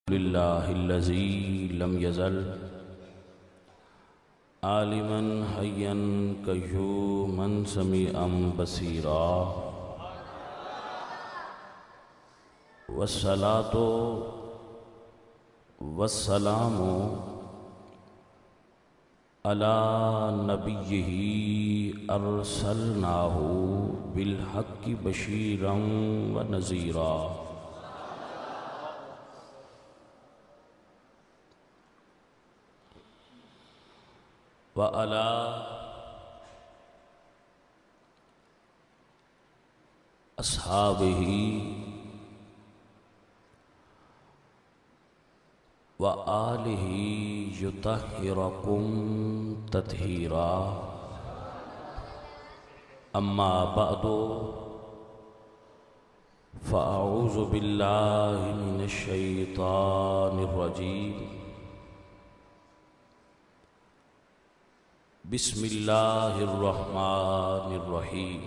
لله الذي لم يزل عالما حيا قيوما سميعا بصيرا والصلاة والسلام على نبيه أرسلناه بالحق بشيرا ونذيرا وعلى أصحابه وآله يطهركم تطهيرا أما بعد فأعوذ بالله من الشيطان الرجيم بسم الله الرحمن الرحيم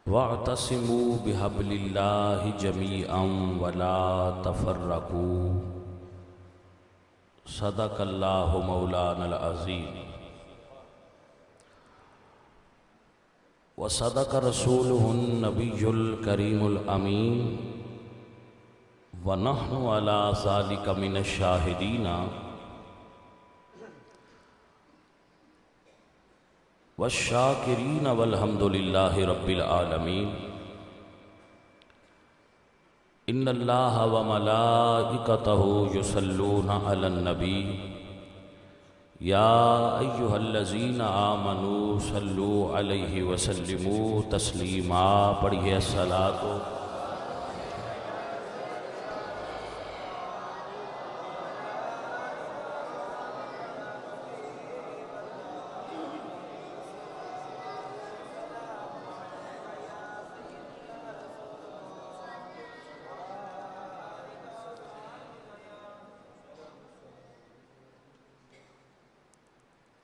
واعتصموا بحبل الله جميعا ولا تفرقوا صدق الله مولانا العظيم وصدق رسوله النبي الكريم الأمين ونحن على ذلك من الشاهدين والشاكرين والحمد لله رب العالمين إن الله وملائكته يصلون على النبي يا أيها الذين آمنوا صلوا عليه وسلموا تسليما پڑھیے الصلاۃ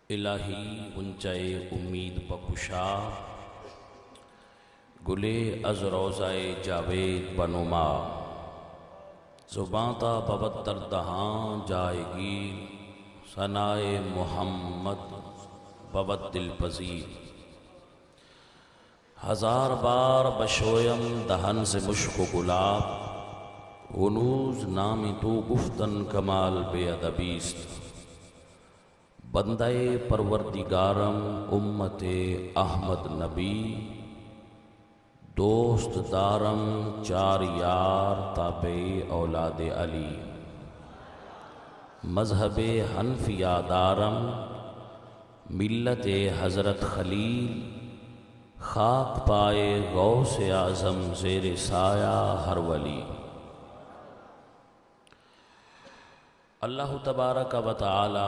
الہی غنچۂ امید بکشا گلے از روضۂ جاوید بنما زباں تا بود در دہاں جائے گی ثنائے محمد بود دل پذیر ہزار بار بشویم دہن سے مشک و گلاب ہنوز نامی تو گفتن کمال بے ادبیست بندے پروردگارم امت احمد نبی دوست دارم چار یار تابع اولاد علی مذہب حنفیہ دارم ملت حضرت خلیل خاک پائے غوث اعظم زیر سایہ ہر ولی اللہ تبارک و تعالی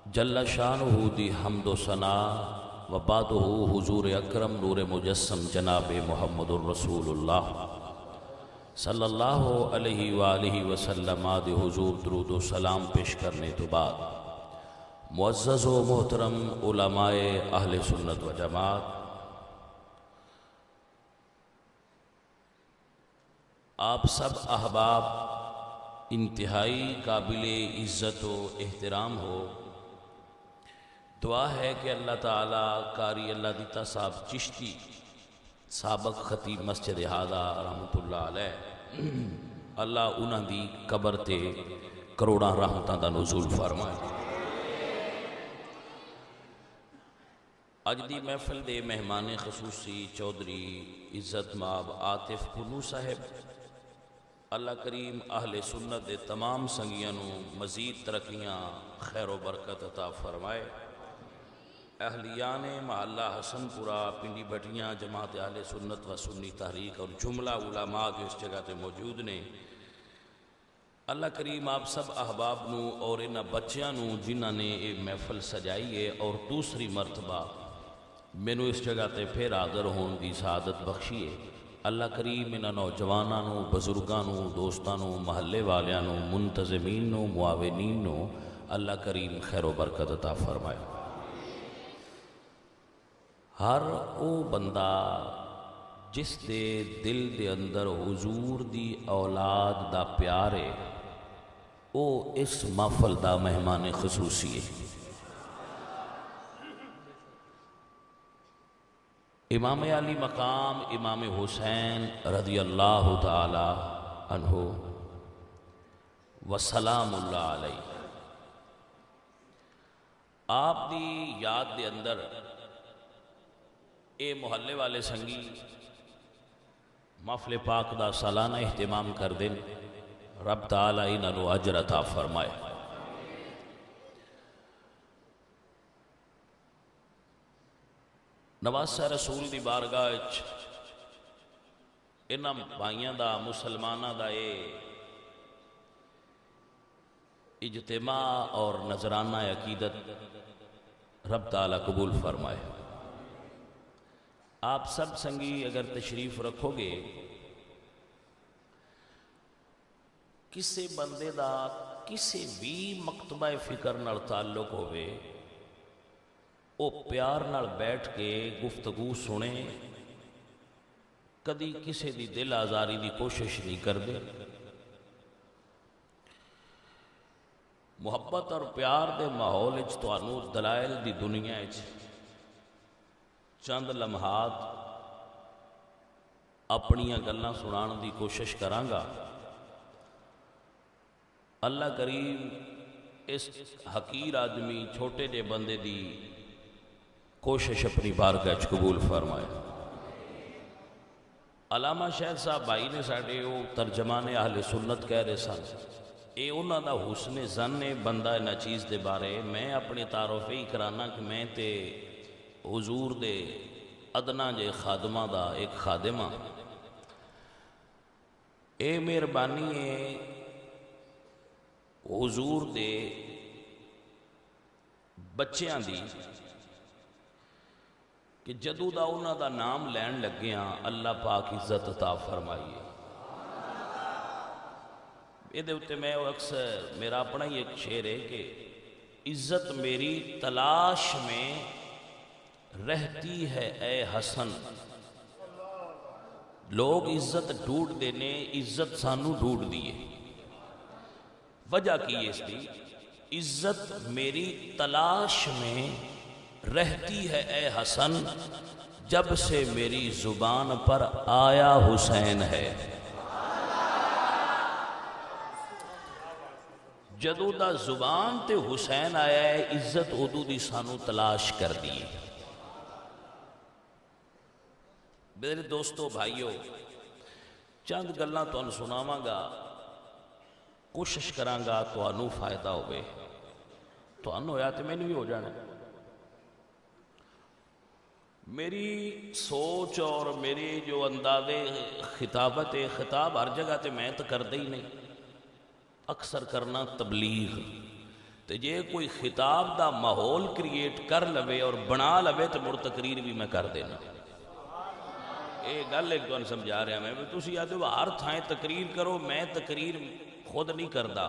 جل شانہ دی حمد و ثنا و بعدہ حضور اکرم نور مجسم جناب محمد الرسول اللہ صلی اللہ علیہ وآلہ وسلم آدِ حضور درود و سلام پیش کرنے تو بعد معزز و محترم علماء اہل سنت و جماعت آپ سب احباب انتہائی قابل عزت و احترام ہو دعا ہے کہ اللہ تعالیٰ قاری اللہ دیتا صاحب چشتی سابق خطیب مسجد ہادہ رحمت اللہ علیہ اللہ انہاں دی قبر تے کروڑاں رحمتاں دا نزول فرمائے اج دی محفل دے مہمان خصوصی چودھری عزت مآب عاطف پنو صاحب اللہ کریم اہل سنت دے تمام سنگیانوں مزید ترقیاں خیر و برکت عطا فرمائے اہلیان محلہ حسن پورہ پنڈی بٹیاں جماعت اہل سنت و سنی تحریک اور جملہ علماء جو اس جگہ تے موجود نے اللہ کریم آپ سب احباب نو اور انہ بچیاں نو جنہ نے ایک محفل سجائی ہے اور دوسری مرتبہ میں نو اس جگہ تے پھر حاضر ہون دی سعادت بخشی ہے اللہ کریم انہ نوجوانانو بزرگانو دوستانو محلے والیانو منتظمینو معاونینو اللہ کریم خیر و برکت عطا فرمائے ہر او بندہ جس دے دل دے اندر حضور دی اولاد دا پیار ہے او اس محفل دا مہمان خصوصی ہے۔ امام علی مقام امام حسین رضی اللہ تعالی عنہ وسلام اللہ علیہ، آپ دی یاد دے اندر اے محلے والے سنگی محفل پاک دا سالانہ اہتمام کر دیں، رب تعالیٰ انہوں اجر عطا فرمائے۔ نواسہ رسول دی بارگاہ انہاں بھائیاں دا مسلمانہ دا اے اجتماع اور نذرانہ عقیدت رب تعالیٰ قبول فرمائے۔ آپ سب سنگی اگر تشریف رکھو گے، کسی بندے دا کسی بھی مکتبہ فکر نال تعلق ہوئے او پیار نال بیٹھ کے گفتگو سنے، کدی کسی دی دل آزاری دی کوشش نہیں کر دے۔ محبت اور پیار دے ماحول اچ تانوں دلائل دی دنیا اچ چند لمحات اپنیاں گلاں سنان دی کوشش کرانگا۔ اللہ کریم اس حقیر آدمی چھوٹے جے بندے دی کوشش اپنی بارگاہ وچ قبول فرمائے۔ علامہ شہر صاحب بھائی نے ساڈے او ترجمان اہل سنت کہہ رہے سن، اے انہاں دا حسن ظن بندہ انہاں چیز دے بارے میں اپنی تعارف ہی کرانا کہ میں تے حضور دے ادنا جے خادمہ دا ایک خادمہ، اے مہربانی ہے حضور دے بچیاں دی کہ جدو دا انہاں دا نام لین لگیاں اللہ پاک عزت عطا فرمائیے۔ یہ دے اتے میں اکثر میرا اپنا ہی ایک شعر ہے کہ عزت میری تلاش میں رہتی ہے اے حسن، لوگ عزت ڈھونڈ دینے عزت سانو ڈھونڈ دیے۔ وجہ کی اس دی عزت میری تلاش میں رہتی ہے اے حسن، جب سے میری زبان پر آیا حسین ہے۔ جدو دا زبان تے حسین آیا ہے عزت ادو دی سانو تلاش کر دیے۔ میرے دوستو بھائیو چند گلاں تو سناواں گا، کوشش کرانگا تو انو فائدہ ہوئے، تو انو ہویا تے میں نہیں ہو جانا۔ میری سوچ اور میری جو انداز خطابت خطاب ہر جگہ تے میں تو کردے ہی نہیں، اکثر کرنا تبلیغ تے جے کوئی خطاب دا ماحول کریٹ کر لوے اور بنا لوے تو مڑ تقریر بھی میں کر دینا۔ اے گل ایک دون سمجھا رہا میں تسی آدھے وہ ہر تھائیں تقریر کرو، میں تقریر خود نہیں کردا،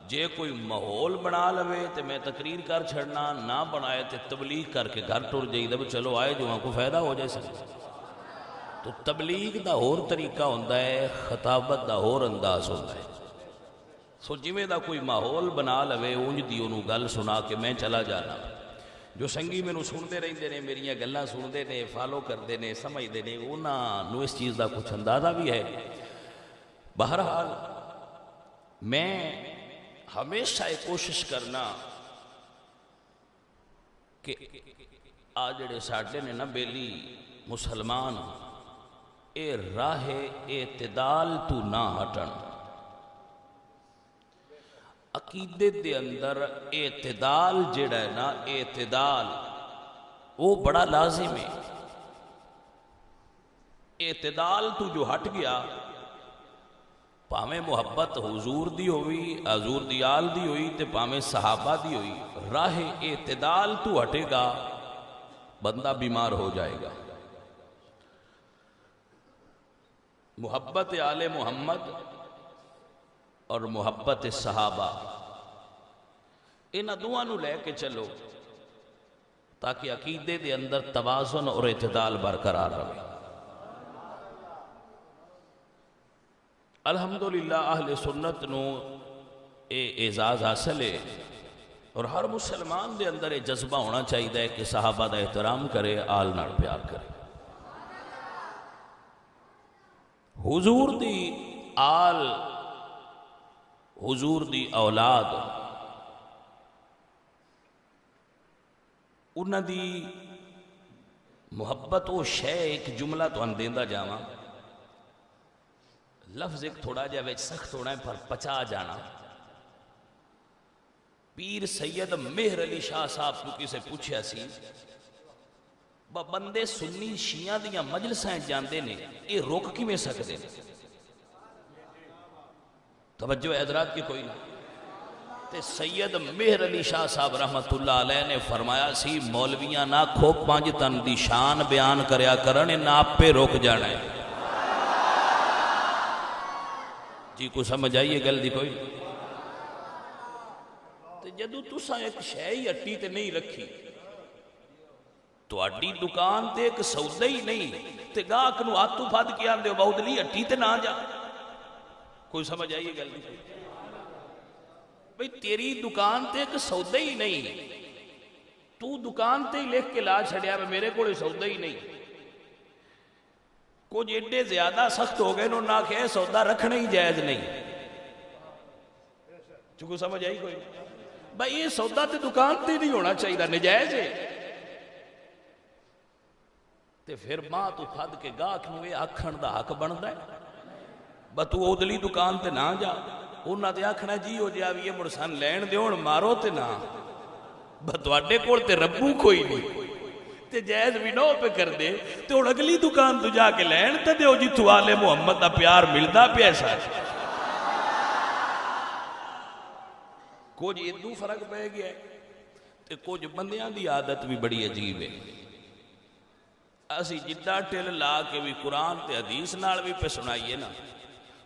جے کوئی ماحول بنا لوے تو میں تقریر کر چھڑنا، نہ بنائے تو تبلیغ کر کے گھر ٹر جائی دا چلو آئے جو وہاں کو فائدہ ہو جائے سکتا۔ تو تبلیغ دا اور طریقہ ہوندہ ہے، خطابت دا اور انداز ہوندہ ہے۔ سو جویں دا کوئی ماحول بنا لوے اونج دی انہوں گل سنا کے میں چلا جانا۔ جو سنگی میں نو سن دے رہی دے نے، میریاں گلہ سن دے نے، فالو کر دے نے، سمجھ دے نے، انہاں نو اس چیز دا کچھ اندازہ بھی ہے۔ بہرحال میں ہمیشہ ایک کوشش کرنا کہ آج جڑے ساڈے نے نا بیلی مسلمان اے راہ اعتدال تو نہ ہٹن، عقیدت دے اندر اعتدال جڑا ہے نا، اعتدال وہ بڑا لازم ہے۔ اعتدال تو جو ہٹ گیا، پامیں محبت حضور دی ہوئی، حضور دی آل دی ہوئی تے پامیں صحابہ دی ہوئی، راہ اعتدال تو ہٹے گا بندہ بیمار ہو جائے گا۔ محبت آل محمد اور محبت صحابہ انہاں دوہاں نو لے کے چلو تاکہ عقیدے دے اندر توازن اور اعتدال برقرار رہے۔ الحمدللہ اہل سنت نو اے اعزاز حاصل ہے، اور ہر مسلمان دے اندر یہ جذبہ ہونا چاہیے کہ صحابہ دا احترام کرے، آل نال پیار کرے۔ حضور دی آل، حضور دی اولاد، انہاں دی محبت وہ شے ایک جملہ تو اندیندہ جاواں، لفظ ایک تھوڑا جا وچ سخت ہونا ہے پر پچا جانا۔ پیر سید مہر علی شاہ صاحب کو کسے پوچھیا سی، بندے سنی شیعہ دیاں مجلسیں جاندے نے، یہ روک کیویں سکدے؟ توجہ حضرات کی کوئی نہ۔ تے سید مہر علی شاہ صاحب رحمت اللہ علیہ نے فرمایا سی، مولویاں نہ کھو پانچ تن دی شان بیان کریا کرن، نہ آپ پہ روک جانا ہے۔ جی کو سمجھ آئیے گل دی کوئی نہ۔ تے جدو تساں ایک شے اٹی تے نہیں رکھی، تو اڈی دکان تے ایک سودا ہی نہیں، تے گاہک نو ہاتھوں پھد کے آندے ہو بہت لی اٹی تے نہ جا۔ کوئی سمجھ آئیے گل دی؟ بھئی تیری دکان تے ایک سودا ہی نہیں، تو دکان تے ہی لکھ کے لا چھڑیا میں میرے کو سودا ہی نہیں۔ کچھ ایڈے زیادہ سخت ہو گئے انہوں نے کہ سودا رکھنا ہی جائز نہیں۔ چونکہ سمجھ آئی کوئی؟ بھئی یہ سودا تے دکان تے نہیں ہونا چاہیے، نجائز ہے۔ تے پھر ماں تو پھد کے گاہک نو یہ آکھن دا حق بندا ہے، با تو ادلی دکان تے نہ جا، انہاں تے آکھنا جی ہو جا بھی یہ مرسان لین دے ہون مارو تے نہ، با تواڈے کول تے ربو کوئی نہیں، تے جائز بھی نو پہ کر دے تے ہن اگلی دکان تو جا کے لین تے دیو جتھوں آل محمد دا پیار ملدا پیا ایسا۔ کچھ ادو فرق پہ گیا ہے، تے کچھ بندیاں دی عادت بھی بڑی عجیب ہے۔ اسی جدہ ٹل لا کے بھی قرآن تے حدیث نال بھی پہ سنائیے نا،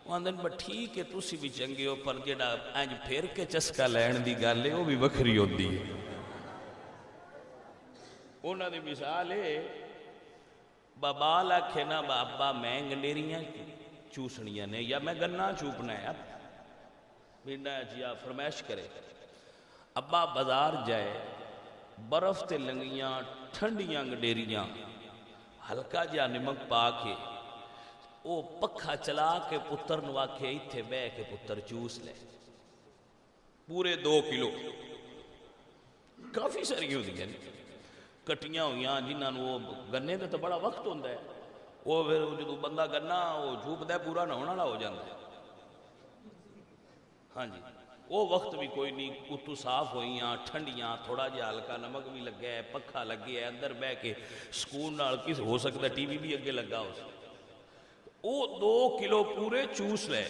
وہاں دن با ٹھیک ہے تسی بھی چنگے ہو، پر جڑا انج پھر کے چسکا لین دی گل ہے وہ بھی وکھری ہوندی ہے۔ انہاں دی مثال ہے، بابال آکھے نا بابا میں گنڈیریاں چوسنیاں نے یا میں گنا چوپنا ہے، بینڈا جیا فرمائش کرے، ابا بازار جائے، برف تے لنگیاں ٹھنڈیاں گنڈیریاں ہلکا جا نمک پا کے او پکھا چلا کے پتر نو آکھے ایتھے بے کے پتر چوس لے، پورے 2 کلو، کافی ساری ہو دی ہیں کٹیاں ہویاں جنہاں نو گنے دے تو بڑا وقت ہوندہ ہے، وہ پھر جدو بندہ گنا وہ جھوپ دے پورا نہ ہونا نہ ہو جاندہ ہے۔ ہاں جی وہ وقت بھی کوئی نہیں، اتو صاف ہوئیاں ٹھنڈیاں، تھوڑا جہا ہلکا نمک بھی لگیا ہے، پکھا لگیا ہے، اندر بہ کے سکون نال کس ہو سکتا ہے، ٹی وی بھی اگے لگا ہو سکتا، وہ 2 کلو پورے چوس لے۔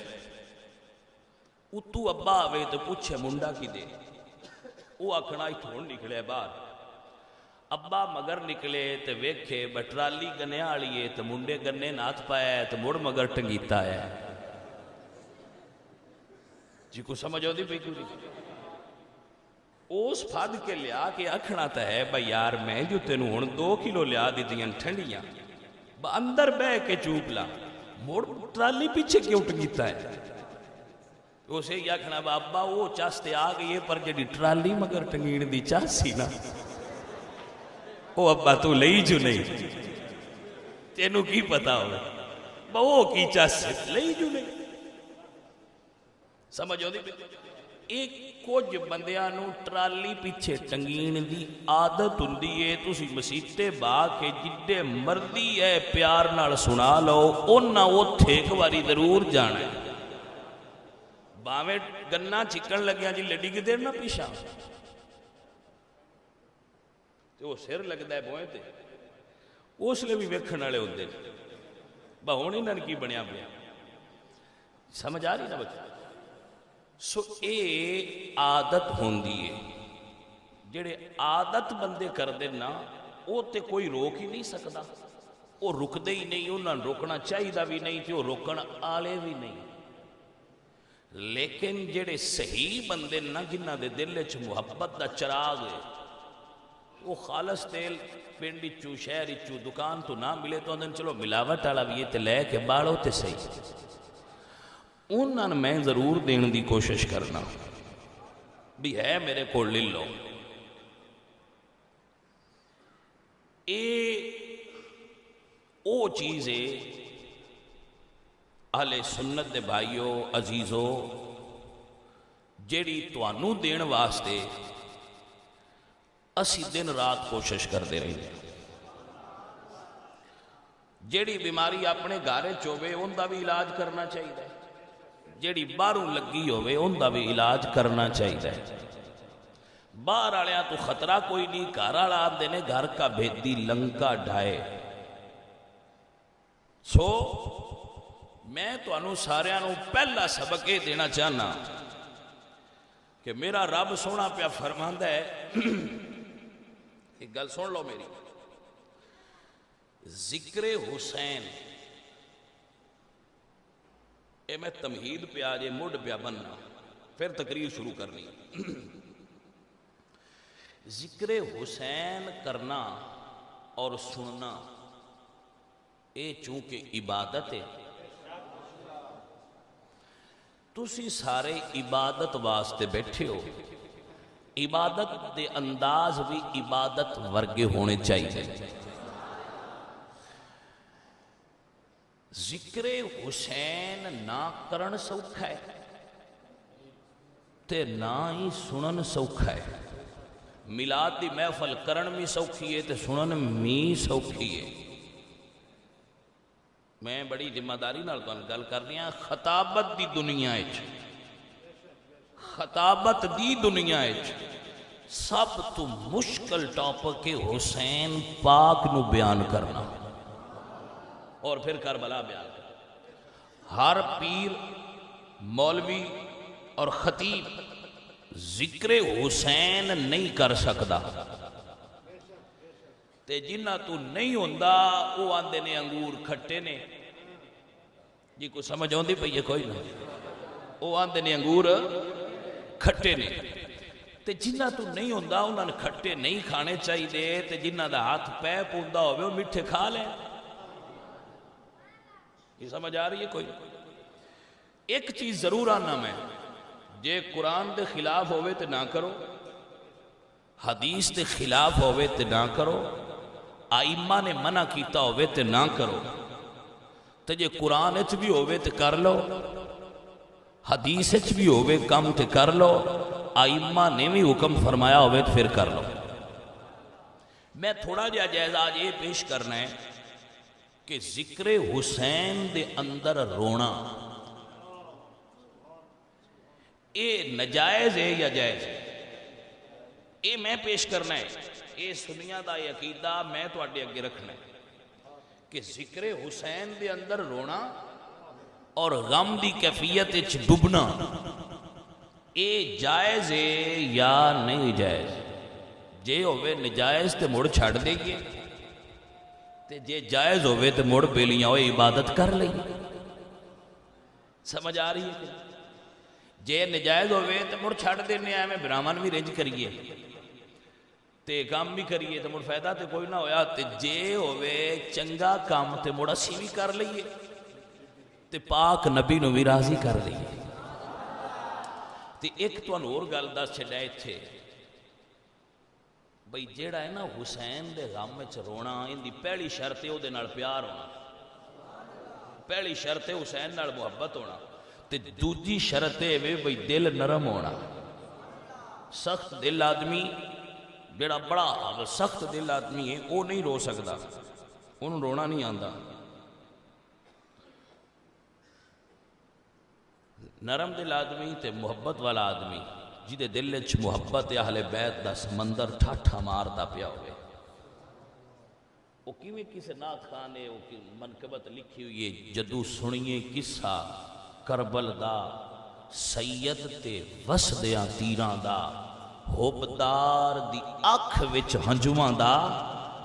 اتو ابا آوے تو پوچھے منڈا کی دے، وہ آکھنا اتھون نکلے باہر، ابا مگر نکلے تو ویکھے بٹرالی گنے آلیے تو منڈے گنے ناتھ پایا ہے تو مڑ مگر ٹنگیتا ہے۔ جی کو سمجھ ہو دی بھئی کیوں نہیں؟ اس پھاد کے لیا کہ اکھنا تا ہے بھئی یار میں جو تینوں ہون 2 کلو لیا دی دیاں ٹھنڈیاں با اندر بے کے چوپ لا، موڑ ٹرالی پیچھے کیوں ٹنگیتا ہے؟ اسے یہ اکھنا با ابا وہ چاستے آگئے پر جڑی ٹرالی مگر ٹنگین دی چاسی نا، وہ ابا تو لئی جو نہیں، تینوں کی پتا ہو با وہ کی چاستے لئی جو نہیں۔ سمجھ ہو دی؟ ایک کچھ بندیاں نو ٹرالی پیچھے ٹنگین دی عادت ہندی ہے، تسی مسیتے با کے جدے مردی ہے پیار نال سنا لو، انہاں وہ تھیک واری ضرور جانا ہے۔ باویں گنا چکن لگیاں جی لڈی کی دیر نہ پیشا، تو وہ سر لگتا ہے بوئے تے اس لئے بھی ویکھن والے ہوندے با ہن انہاں کی بنیا پیا۔ سمجھ آ رہی نا بچہ؟ سو اے عادت ہوندی ہے، جڑے عادت بندے کر دینا وہ تے کوئی روک ہی نہیں سکتا، وہ رک دے ہی نہیں، انہاں روکنا چاہیے بھی نہیں تھی، وہ روکن آلے بھی نہیں۔ لیکن جڑے صحیح بندے نا جنہ دے دل چ محبت دا چراغ ہے، وہ خالص تیل پنڈی چو شہری چو دکان تو نہ ملے تو اندن چلو ملاوٹ والا بھی یہ تے لے کے باڑو تے صحیح، انہوں نے میں ضرور دین دی کوشش کرنا بھی ہے میرے کو لے لو. او چیز ہے اہل سنت دے بھائیو عزیزو جیڑی توانوں دین واسطے اسی دن رات کوشش کرتے رہے. جیڑی بیماری اپنے گھر چوے ان دا بھی علاج کرنا چاہیے، جیڑی باہروں لگی ہوئے ان دا بھی علاج کرنا چاہیے. باہر والیا تو خطرہ کوئی نہیں، گھر والا آتے نے گھر کا بھیدی لنکا ڈھائے. سو میں تمہوں سارے پہلا سبق یہ دینا چاہنا کہ میرا رب سونا پیا فرماندا ہے، ایک گل سن لو میری، ذکر حسین اے میں تمہید پیا جے مڈ پیا بننا پھر تقریر شروع کرنی. ذکر حسین کرنا اور سننا اے چونکہ عبادت ہے، تسی سارے عبادت واسطے بیٹھے ہو، عبادت دے انداز بھی عبادت ورگے ہونے چاہیے. ذکر حسین نہ کرن سوکھا ہے تے نہ ہی سنن سوکھا ہے. میلاد دی محفل کرن بھی سوکھی ہے تے سنن بھی سوکھی ہے. میں بڑی ذمہ داری نال گل کرنی ہے. خطابت دی دنیا وچ، خطابت دی دنیا وچ سب تو مشکل ٹاپک ہے حسین پاک نو بیان کرنا اور پھر کربلا بیان کرنا. ہر پیر مولوی اور خطیب ذکر حسین نہیں کر سکتا، تے جنہ تو نہیں ہوندا وہ آندے نے انگور کھٹے نے. جی کوئی سمجھ آندی پئی ہے کوئی نہ؟ وہ آندے نے انگور کھٹے نے، تے جنہ تو نہیں ہوندا انہاں نے کھٹے نہیں کھانے چاہیے، تے جنہ دا ہاتھ پے پوندا ہوئے وہ میٹھے کھا لیں. یہ سمجھ آ رہی ہے کوئی؟ ایک چیز ضرور آنا میں، جے قرآن دے خلاف ہوئے تے نہ کرو، حدیث دے خلاف ہوئے تے نہ کرو، آئمہ نے منع کیتا ہوئے تے نہ کرو. تے جے قرآن اچ بھی ہوئے تے کر لو، حدیث اچ بھی ہوئے کم تے کر لو، آئمہ نے بھی حکم فرمایا ہوئے تے پھر کر لو. میں تھوڑا جا جائزہ آج یہ پیش کرنا ہے کہ ذکر حسین دے اندر رونا اے نجائز ہے یا جائز ہے؟ اے میں پیش کرنا ہے. اے سنیاں دا عقیدہ میں تو اڈے اگے رکھنا ہے کہ ذکر حسین دے اندر رونا اور غم دی کیفیت اچ ڈبنا اے جائز ہے یا نہیں جائز؟ جے ہوئے نجائز تے مڑ چھڑ دے گئے، تے جے جائز ہوئے تے مڑ بیلیاں ہوئے عبادت کر لئی. سمجھ آ رہی ہے کہ جے نجائز ہوئے تے مڑ چھڑ دینے آئے میں برامن بھی رنج کریے تے کام بھی کریے تے مڑ فائدہ تے کوئی نہ ہویا. تے جے ہوئے چنگا کام تے مڑ اسی بھی کر لئیے تے پاک نبی نو بھی راضی کر لئیے. تے ایک تو انہور گل دس چھڑائے تھے بھئی جیڑا ہے نا حسین دے غم میں رونا، ان دی پہلی شرط ہے او دے نال پیار ہونا، پہلی شرط ہے حسین نال محبت ہونا، تے دوجی شرط ہے بھئی دل نرم ہونا. سخت دل آدمی جیڑا بڑا سخت دل آدمی ہے وہ نہیں رو سکتا، انہوں رونا نہیں آندا. نرم دل آدمی تے محبت والا آدمی جدے دل وچ محبت اہل بیت دا سمندر ٹھاٹھا ماردا پیا ہوئے، وہ کیویں کسے نعت خان نے وہ منقبت لکھی ہوئی ہے، جدو سنیے قصہ کربل دا سید تے وسدیاں تیراں دا، ہوبدار دی اکھ وچ ہنجواں دا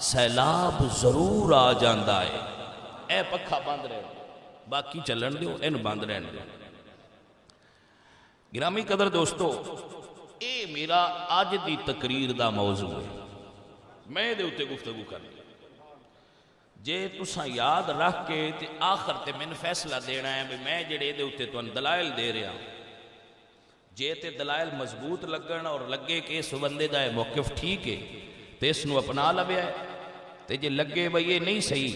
سیلاب ضرور آ جاندا ہے. اے پکھا بند رہے باقی چلن دیو، این بند رہن دیو. گرامی قدر دوستو، اے میرا آج دی تقریر دا موضوع ہے، میں دے اتے گفتگو کرنی. جے تساں یاد رکھ کے تے آخر تے میں فیصلہ دینا ہے میں جڑے دے اتے تو دلائل دے رہا جے تے دلائل مضبوط لگن اور لگے کہ اس بندے دا موقف ٹھیک ہے تے اس نو اپنا لویا ہے تے جے لگے بھئی یہ نہیں صحیح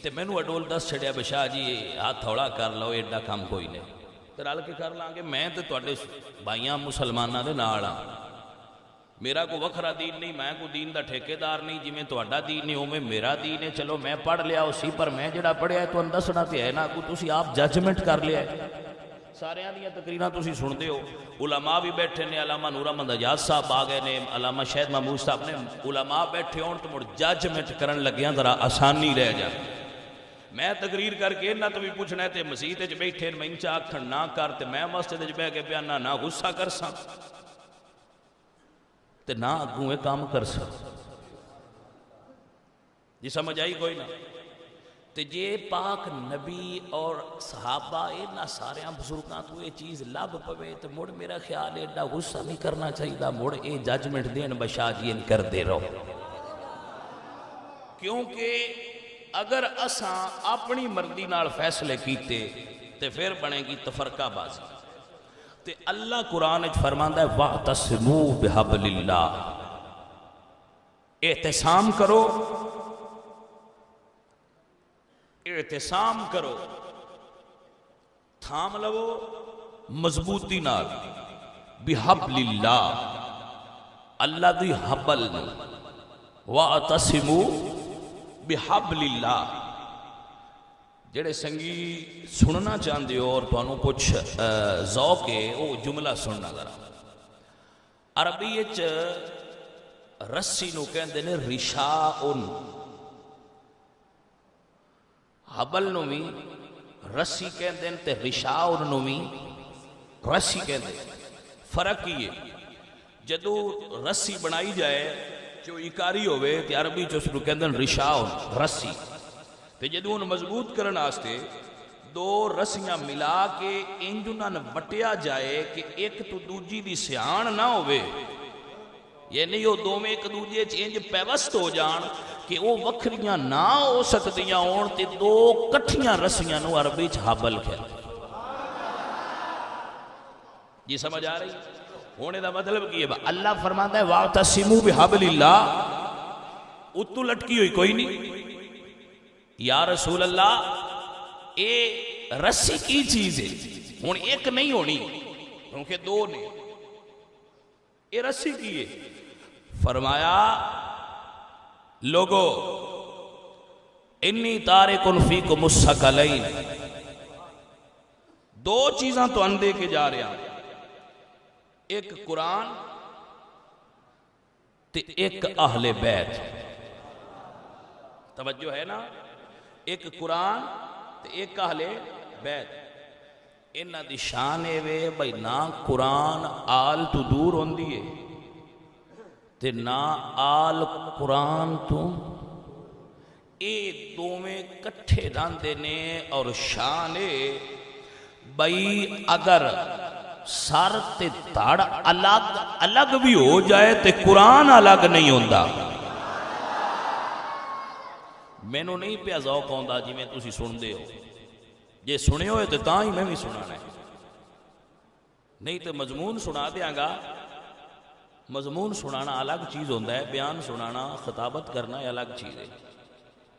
تے میں نو اڈول دس چھڑیا بشاہ جی ہاتھ تھوڑا کر لو ایڈا کام کوئی نہیں تے رل کے کر لیں گے میں تے تواڈے بھائیاں مسلماناں دے نال ہاں میرا کوئی وکھرا دین نہیں میں کوئی دین دا ٹھیکیدار نہیں جی میں تہاڈا دین ہے اوویں میرا دین ہے چلو میں پڑھ لیا اسی پر میں جڑا پڑھیا ہے تانوں دسنا تے ہے نا کوئی تسی آپ ججمنٹ کر لیا ہے سارے دیاں تقریراں تسی سن دے ہو علماء بھی بیٹھے نے علامہ نور احمد حجاز صاحب آ گئے نے علامہ شہید محمود صاحب نے علماء بیٹھے ہون تو مڑ ججمنٹ کرن لگیاں ذرا آسانی رہ جائے میں تقریر کر کے نہ تو بھی پوچھنا ہے تے مسجد وچ بیٹھے میں انچا آکھن نہ کر تے میں مسجد وچ بیٹھ کے بیان نہ غصہ کر ساں تے نہ اگوں کام کر سا جی سمجھ آئی کوئی نہ تے جے پاک نبی اور صحابہ اینا سارے بزرگاں تو یہ چیز لب پوے تو مڑ میرا خیال ایڈا غصہ نہیں کرنا چاہیے مڑ اے ججمنٹ دین بشاہ جی کر دے رہو کیونکہ اگر اساں اپنی مرضی نال فیصلے کیتے تے پھر بنے گی تفرقہ بازی تے اللہ قرآن وچ فرماندا ہے وَاعْتَصِمُوا بِحَبْلِ اللَّهِ اعتصام کرو اعتصام کرو تھام لو مضبوطی نال بِحَبْلِ اللَّهِ اللہ دی حبل وَاعْتَصِمُوا بِحَبْلِ اللَّهِ جڑے سنگی سننا چاہتے ہو اور تمہیں کچھ ذوق ہے وہ جملہ سننا ذرا عربی وچ رسی نو کہندے نے رشاءن حبل نو بھی رسی کہندے نے تے رشاءن نو بھی رسی کہندے فرق ہی ہے جدو رسی بنائی جائے جو اکاری ہوئے تے عربی چ اس نو کہندے نے رشاءن رسی تے جدو ان مضبوط کرن آستے دو رسیاں ملا کے انجنہ نہ وٹیا جائے کہ ایک تو دوجی دی سیان نہ ہوئے یہ نہیں ہو دو میں ایک دوجی چینج پیوست ہو جان کہ وہ وکھریاں نہ ہو سکتیاں ہون تے دو کٹھیاں رسیاں نو عربی حبل کہتے جی سمجھ آ رہی ہونے دا مطلب کی ہے اللہ فرماتا ہے وَاعْتَصِمُوا بِحَبْلِ اللَّهِ اتو لٹکی ہوئی کوئی نہیں یا رسول اللہ اے رسی کی چیز ہے ہون ایک نہیں ہونی کیونکہ دو نے اے رسی کی ہے فرمایا لوگو انی تارکن فیکم الثقلین دو چیزاں تو اندے کے جا رہے ہیں ایک قرآن تے ایک اہل بیت توجہ ہے نا ایک قرآن تے ایک اہل بیت انہاں دی شان اے وے بھئی نہ قرآن آل تو دور ہوندی ہے تے نہ آل قرآن تو اے دوویں کٹھے راندے نے اور شان اے بھئی اگر سر تے دھڑ الگ الگ بھی ہو جائے تے قرآن الگ نہیں ہوندا میں نو نہیں پیا ذوق آندا جی میں تسی سن دے ہو یہ سنے ہوئے تو تاں ہی میں بھی سنانا ہے نہیں تو مضمون سنا دیاں گا مضمون سنانا الگ چیز ہوندہ ہے بیان سنانا خطابت کرنا ہے الگ چیز ہے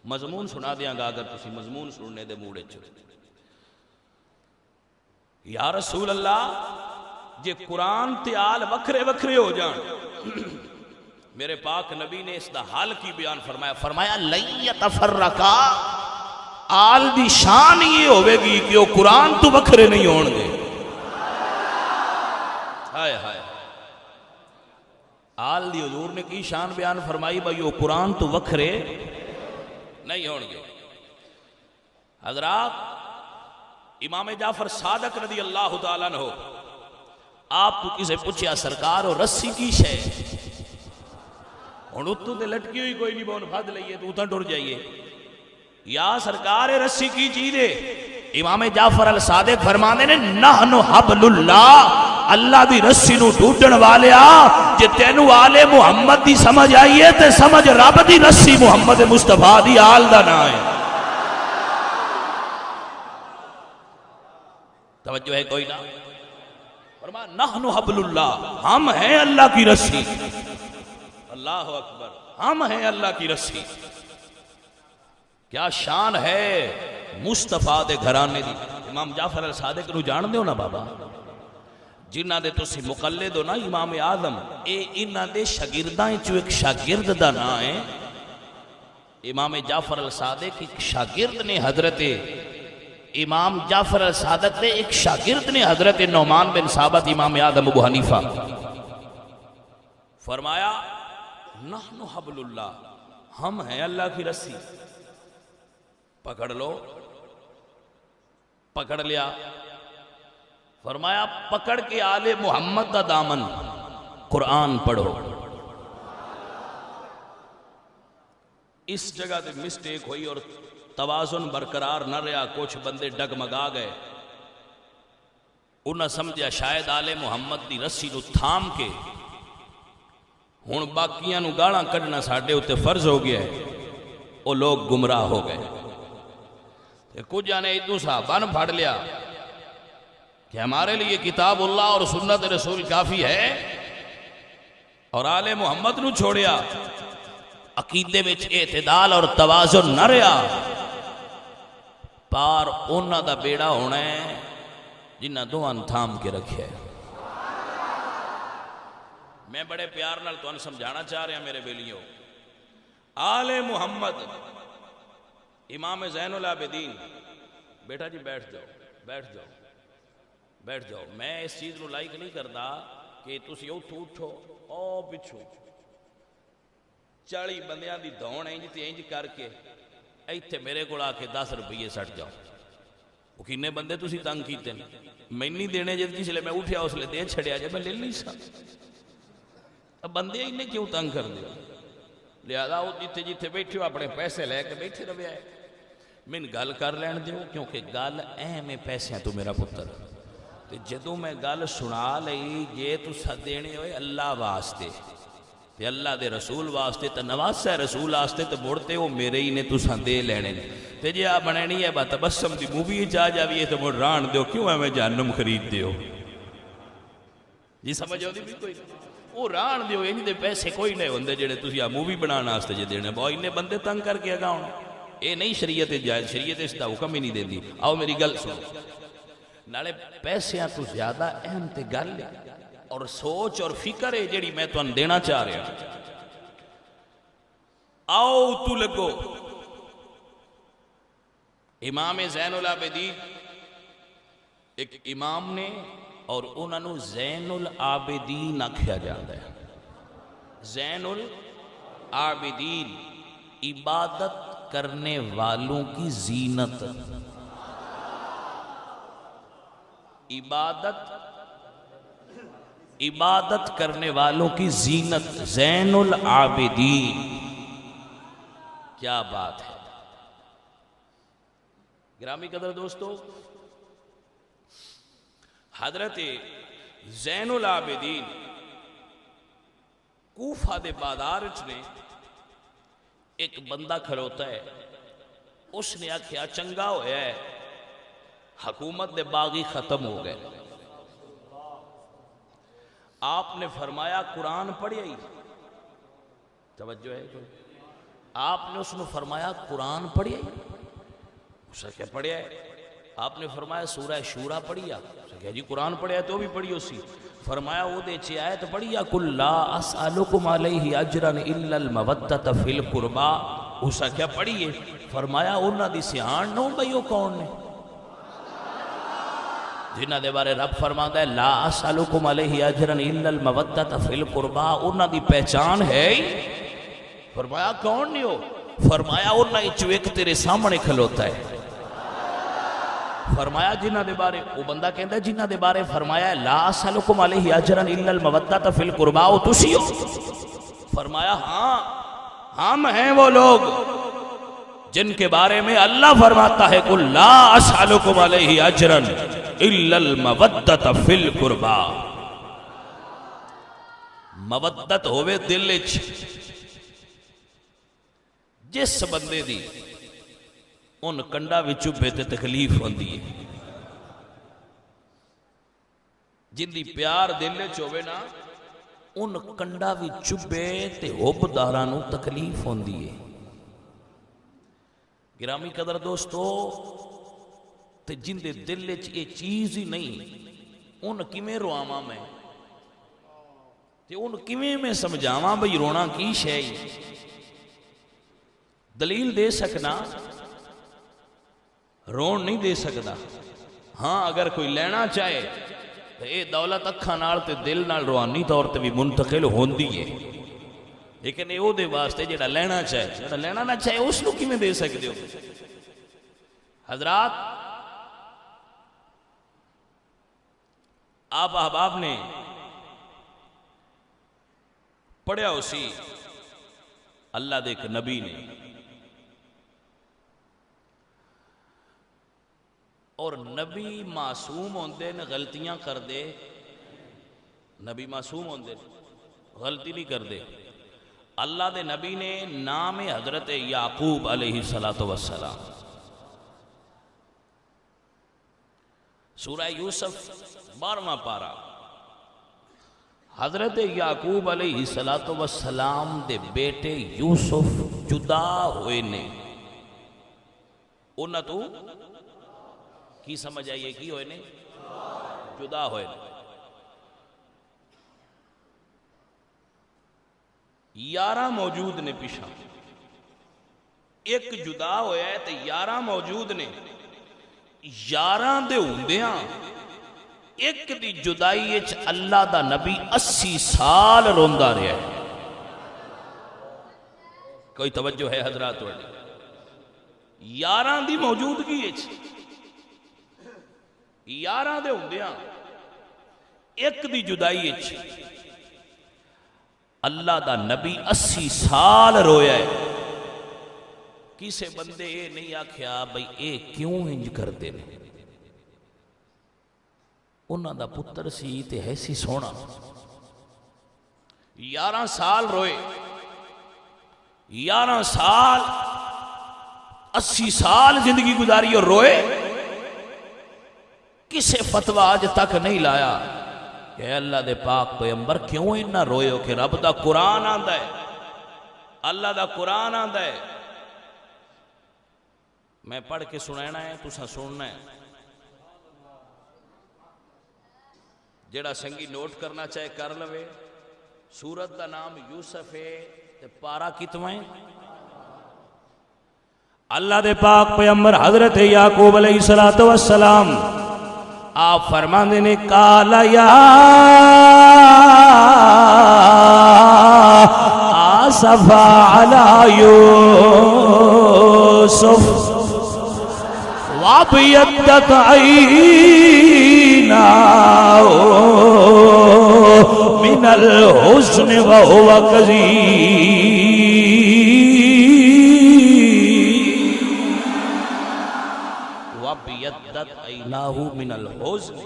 مضمون سنا دیاں گا اگر تسی مضمون سننے دے موڑے چھو یا رسول اللہ جے قرآن تے آل وکھرے وکھرے ہو جان میرے پاک نبی نے اس دا حال کی بیان فرمایا لَن يَتَفَرَّقَا آل دی شان یہ ہوئے گی کہ وہ قرآن تو وکھرے نہیں ہون گے ہائے ہائے آل دی حضور نے کی شان بیان فرمائی بھائی وہ قرآن تو وکھرے نہیں ہون گے حضرات امام جعفر صادق رضی اللہ تعالیٰ عنہ آپ تو کسے پوچھیا سرکار اور رسی کی شے اور اتو تے لٹکی ہوئی کوئی نہیں بون بھد لئیے تو اتن ٹر جائیے یا سرکار رسی کی چیز ہے امام جعفر الصادق فرمانے نے نحن حبل اللہ اللہ دی رسی نو ٹوٹن والے جے تینو آل محمد دی سمجھ آئیے تے سمجھ رب دی رسی محمد مصطفیٰ دی آل دا نہ ہے توجہ ہے کوئی نہ؟ فرمایا نحن حبل اللہ، ہم ہیں اللہ کی رسی. اللہ اکبر، ہم ہیں اللہ کی رسی. کیا شان ہے مصطفیٰ دے گھرانے دی. امام جعفر الصادق نو جان دیو نا بابا، جنہ دے تسی مقلد ہو نا امام اعظم، اے انہ دے شاگرداں چو ایک شاگرد دا نا ہے. امام جعفر الصادق ایک شاگرد نے حضرت امام جعفر الصادق نے ایک شاگرد نے حضرت نعمان بن ثابت امام اعظم ابو حنیفہ فرمایا نحن حبل اللہ، ہم ہیں اللہ کی رسی. پکڑ لو. پکڑ لیا. فرمایا پکڑ کے آل محمد دا دامن، قرآن پڑھو. اس جگہ تے مسٹیک ہوئی اور توازن برقرار نہ رہا. کچھ بندے ڈگمگا گئے. انہاں سمجھا شاید آل محمد دی رسی نو تھام کے ہن باقیاں نو گالاں کڈنا ساڈے اوتے فرض ہو گیا ہے. وہ لوگ گمراہ ہو گئے. کچھ جانے ادو صحابہ پھاڑ لیا کہ ہمارے لیے کتاب اللہ اور سنت رسول کافی ہے، اور آل محمد نو چھوڑیا. عقیدے وچ اعتدال اور توازن نہ رہا. پار انہاں دا بیڑا ہونا ہے جنہ دوان تھام کے رکھے. میں بڑے پیار نال تو سمجھانا چاہ رہا میرے بیلیوں. آل محمد امام زین العابدین. بیٹا جی بیٹھ جاؤ، بیٹھ جاؤ، بیٹھ جاؤ. میں اس چیز نو لائک نہیں کرتا کہ تسی اٹھو او پچھو 40 بندیاں دی دون انج تے انج کر کے ایتھے میرے کو آ کے 10 روپیے سٹ جاؤ. وہ کنے بندے تسی تنگ کیتے ہیں. میں نہیں دینے جب جس لئے میں اٹھیا اس لئے دے چھڑیا جب میں لے نہیں سا. اب بندے انہیں کیوں تنگ کر دیا؟ لہذا وہ جتھے بیٹھے ہو اپنے پیسے لے کے بیٹھے روے آئے. من گل کر لین دیو کیونکہ گل اہم ہے پیسے تو میرا پتر. جدوں میں گل سنا لئی جے تو دینے ہوئے اللہ واسطے تے اللہ دے رسول واسطے تے نواسہ رسول واسطے تے مڑتے ہو میرے ہی نے تو دے لینے تے جے آپ بنے نہیں ہے با تبسم دی مووی چاہ جاویے تو مڑ ران دیو کیوں ہے میں جہنم خرید دیو. جی سمجھ ہوتی بھی کوئی وہ ران دیو انہی دے پیسے کوئی نہیں ہوندے جڑے تسی آ مووی بنانا واسطے جے دینے بہت انہیں بندے تنگ کر کے اگا ہونا. اے نہیں شریعت جائز، شریعت اس دا حکم ہی نہیں دیندی. آؤ میری گل سنو. نالے پیسیاں تو زیادہ اہم تے گل لے اور سوچ اور فکر ہے جیڑی میں تو ان دینا چاہ رہا. آؤ تو لگو. امام زین العابدین ایک امام نے اور انہوں نے زین العابدین آکھیا جاتا ہے. زین العابدین عبادت کرنے والوں کی زینت. عبادت کرنے والوں کی زینت زین العابدین. کیا بات ہے گرامی قدر دوستو. حضرت زین العابدین کوفہ دے بازار نے ایک بندہ کھڑوتا ہے. اس نے آکھیا چنگا ہویا ہے حکومت دے باغی ختم ہو گئے. آپ نے فرمایا قرآن پڑھیا ہی. توجہ ہے کوئی؟ آپ نے اس نے فرمایا قرآن پڑھیا ہی. اس نے کیا پڑھیا ہے؟ آپ نے فرمایا سورہ شورا پڑھیا. اس نے کہا جی قرآن پڑھیا ہے تو بھی پڑھی اسی. فرمایا وہ دے چی آیت پڑھیا قُلْ لَا أَسْأَلُكُمْ عَلَيْهِ أَجْرًا إِلَّا الْمَوَدَّةَ فِي الْقُرْبَى. اس نے کیا پڑھیے؟ فرمایا انہاں دی سیان نہ بھئی وہ کون نے جنہ دے بارے رب فرماتا ہے لا اسالکم علیہ اجرا الا المودۃ فی القربى. انہاں دی پہچان ہے. فرمایا کون نہیں ہو؟ فرمایا انہاں وچوں ایک تیرے سامنے کھلوتا ہے. فرمایا جنہ دے بارے وہ بندہ کہندا ہے جنہ دے بارے فرمایا ہے لا اسالکم علیہ اجرا الا المودۃ فی القربى او تسی ہو؟ فرمایا ہاں ہم ہیں وہ لوگ جن کے بارے میں اللہ فرماتا ہے قُلْ لَا أَسْأَلُكُمْ عَلَيْهِ أَجْرًا إِلَّا الْمَوَدَّةَ فِي الْقُرْبَى. مودت ہوئے دل وچ جس بندے دی ان کنڈا وچ تے تکلیف ہوندی ہے جن دی پیار دل وچ ہوے نا ان کنڈا بھی چبے تے حبداراں نوں تکلیف ہوندی ہے۔ گرامی قدر دوستو، تے جن دے دل وچ یہ چیز ہی نہیں، ان کیویں رواواں میں تے ان کیویں میں سمجھاواں بھئی رونا کی شے؟ دلیل دے سکنا، رون نہیں دے سکدا۔ ہاں اگر کوئی لینا چاہے تو اے دولت اکھاں نال تے دل نال روحانی طور تے بھی منتقل ہوندی ہے، لیکن اے او دے واسطے جڑا لینا چاہے، جڑا لینا نہ چاہے اس نو کیویں دے سکدے ہو؟ حضرات، آپ احباب نے پڑھیا اسی اللہ دے ایک نبی نے، اور نبی معصوم ہوندے نے، غلطیاں کر دے، نبی معصوم ہوندے غلطی نہیں کر دے۔ اللہ دے نبی نے نام حضرت یعقوب علیہ السلام، سورہ یوسف 12واں پارہ، حضرت یعقوب علیہ السلام دے بیٹے یوسف جدا ہوئے نے، انہاں تو کی سمجھ آئیے کی ہوئے نے؟ جدا ہوئے نے۔ 11 موجود نے پیشہ، ایک جدا ہویا ہے تے 11 موجود نے۔ 11 دے ہوندیاں ایک دی جدائی اچ اللہ دا نبی 80 سال روندا رہا ہے۔ کوئی توجہ ہے حضرات والی؟ 11 دی موجودگی اچ 11 دے ہوندیاں ایک دی جدائی اچ اللہ دا نبی 80 سال رویا ہے۔ کسے بندے اے نہیں آکھیا بھئی اے کیوں انج کر دے نے؟ انہاں دا پتر سی تے ہے سی سونا، 11 سال روئے، 11 سال 80 سال زندگی گزاری اور روئے، کسے فتویٰ آج تک نہیں لایا کہ اللہ دے پاک پیغمبر کیوں انہاں روئے ہو؟ کہ رب دا قرآن آندا ہے، اللہ دا قرآن آندا ہے۔ میں پڑھ کے سنانا ہے، تساں سننا ہے۔ جڑا سنگی نوٹ کرنا چاہے کر لوے۔ سورت دا نام یوسف ہے تے پارا کتواں ہے؟ اللہ دے پاک پیغمبر حضرت یعقوب علیہ السلام آپ فرماندے نے کالا یا آسف علی یوسف وابیضت عیناہ من الحزن وهو کظیم۔ وابیضت عیناہ من الحزن،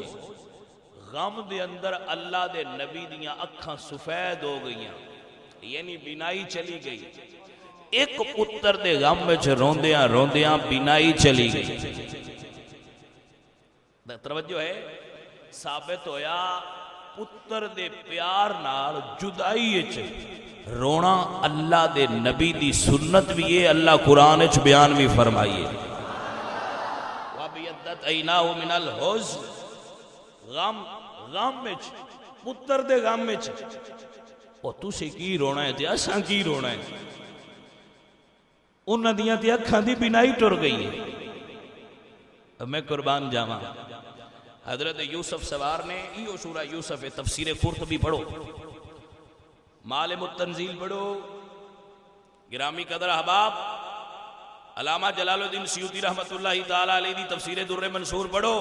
غم دے اندر اللہ دے نبی دیاں اکھاں سفید ہو گئیاں، یعنی بینائی چلی گئی۔ ایک پتر دے غم وچ روندیاں روندیاں بینائی چلی گئی۔ توجہ ہے؟ ثابت ہویا پتر دے پیار نال جدائی وچ رونا اللہ دے نبی دی سنت بھی ہے، اللہ قرآن وچ بیان بھی فرمائیے۔ وَبِيَضَّتْ عَيْنَاهُ مِنَ الْحُزْنِ، غم وچ، پتر دے غم وچ، او تسی کی رونا ہے تے اساں کی رونا ہے؟ انہاں دیاں تے اکھاں دی بینائی ٹر گئی ہے۔ میں قربان جاواں، حضرت یوسف سوار نے ایو سورہ یوسف تفسیر قرطبی پڑھو، معالم التنزیل پڑھو، گرامی قدر احباب علامہ جلال الدین سیوطی رحمت اللہ تعالیٰ علیہ دی تفسیر در منصور پڑھو۔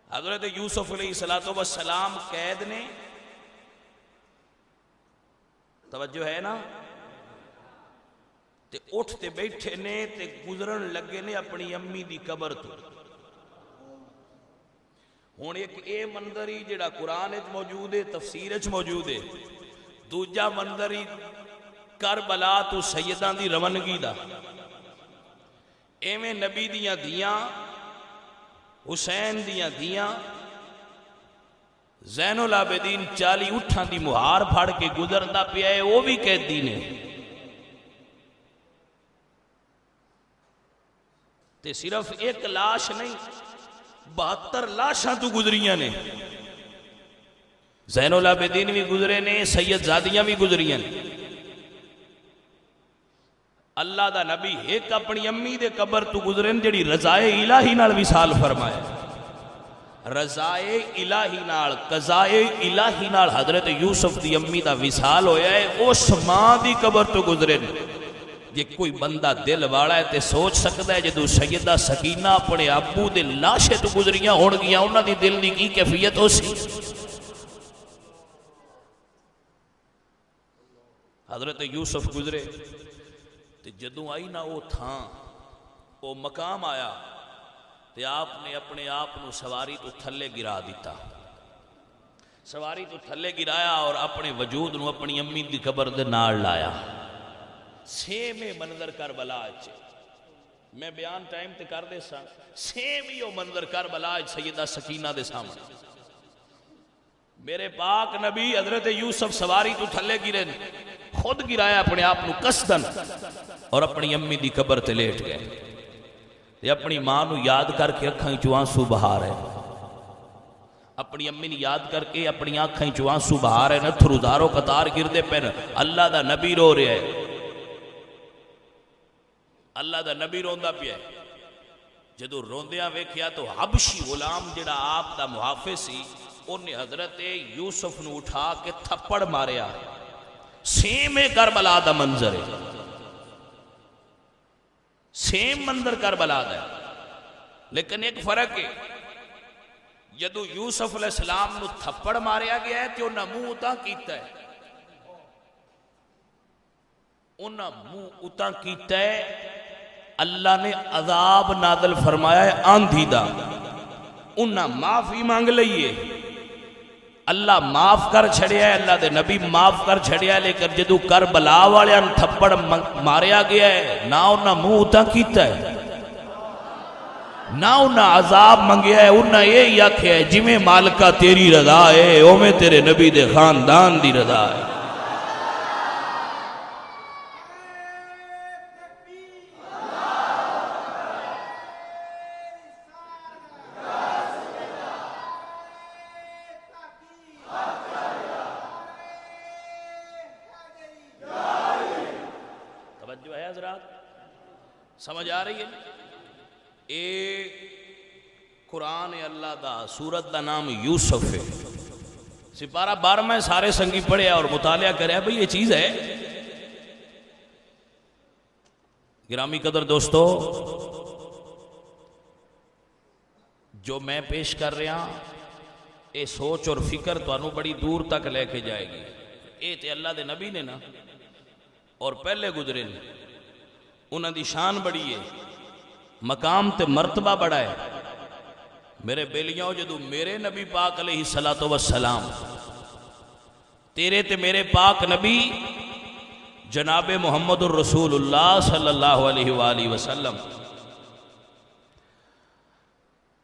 حضرت یوسف علیہ السلام قید نے، توجہ ہے نا، تے اٹھتے بیٹھے نے تے گزرن لگے نے اپنی امی دی قبر تو۔ ہون ایک اے منظر ہی جڑا قرآن وچ موجود ہے، تفسیر وچ موجود ہے، دوجا منظر ہی کربلا تو سیداں دی روانگی دا۔ ایویں نبی دیاں دیاں، حسین دیاں دیاں زین العابدین 40 اٹھاں دی مہار پھڑ کے گزردا پیا ہے، وہ بھی قیدی نے تے صرف ایک لاش نہیں 72 لاشاں تو گزریاں نے۔ زین العابدین بھی گزرے نے، سید زادیاں بھی گزریاں نے۔ اللہ دا نبی ایک اپنی امی دے قبر تو گزرے جڑی رضائے الہی نال وصال فرمایا، رضائے الہی نال قضائے الہی نال حضرت یوسف دی امی دا وصال ہویا ہے، اس ماں دی قبر تو گزرے۔ یہ کوئی بندہ دل والا ہے تے سوچ سکتا ہے جدو سیدہ سکینہ اپنے ابو دے لاشے تو گزریاں ہون گیاں انہاں دی دل دی کی کیفیت ہو سی۔ حضرت یوسف گزرے تے جدوں آئی نہ وہ تھاں وہ مقام آیا تے آپ نے اپنے آپ نو سواری تو تھلے گرا دیتا، سواری تو تھلے گرایا اور اپنے وجود نو اپنی امی دی قبر دے نال لایا۔ سیم منظر کربلا اچھے میں بیان ٹائم تے کر دے سا، سیم ہی وہ منظر کربلا سیدہ سکینہ دے سامنے میرے پاک نبی حضرت یوسف سواری تو تھلے گرے، خود گرایا اپنے آپ نو قصدن اور اپنی امی دی قبر تے لیٹ گئے تے اپنی ماں نو یاد کر کے اکھاں چوں آنسو بہا رہے، اپنی امی نے یاد کر کے اپنی آنکھیں چوں آنسو بہا رہے، نتھرو دارو قطار گردے پہن۔ اللہ دا نبی رو رہے ہے، اللہ دا نبی روندا پیا ہے۔ جدو روندیاں ویکھیا تو حبشی غلام جڑا آپ دا محافظ سی انہیں حضرت یوسف نو اٹھا کے تھپڑ ماریا۔ سیم کربلا دا منظر ہے، سیم منظر کربلا دا ہے، لیکن ایک فرق ہے، جدو یوسف علیہ السلام نو تھپڑ ماریا گیا ہے تو انہاں منہ اتاں کیتا ہے، انہاں منہ اتاں کیتا ہے، اللہ نے عذاب نازل فرمایا ہے آندھی دا، انہاں معافی مانگ لئیے، اللہ معاف کر چھڑیا ہے، اللہ دے نبی معاف کر چھڑیا ہے، لیکن جدو کربلا والے تھپڑ ماریا گیا ہے نہ انہاں منہ اتاں کیتا ہے، نہ انہاں عذاب منگیا ہے، انہاں یہ آکھیا ہے جویں مالکہ تیری رضا ہے اوویں تیرے نبی دے خاندان دی رضا ہے۔ سمجھ آ رہی ہے؟ اے قرآن اللہ دا، سورت دا نام یوسف ہے، سپارہ 12 میں سارے سنگی پڑھے اور مطالعہ کرے بھئی یہ چیز ہے۔ گرامی قدر دوستو، جو میں پیش کر رہا اے سوچ اور فکر تو انہوں بڑی دور تک لے کے جائے گی۔ اے تے اللہ دے نبی نے نا اور پہلے گزرے نے، انہاں دی شان بڑی ہے، مقام تے مرتبہ بڑا ہے۔ میرے بیلیاں جدو میرے نبی پاک علیہ السلام تیرے تے میرے پاک نبی جناب محمد الرسول اللہ صلی اللہ علیہ وآلہ وسلم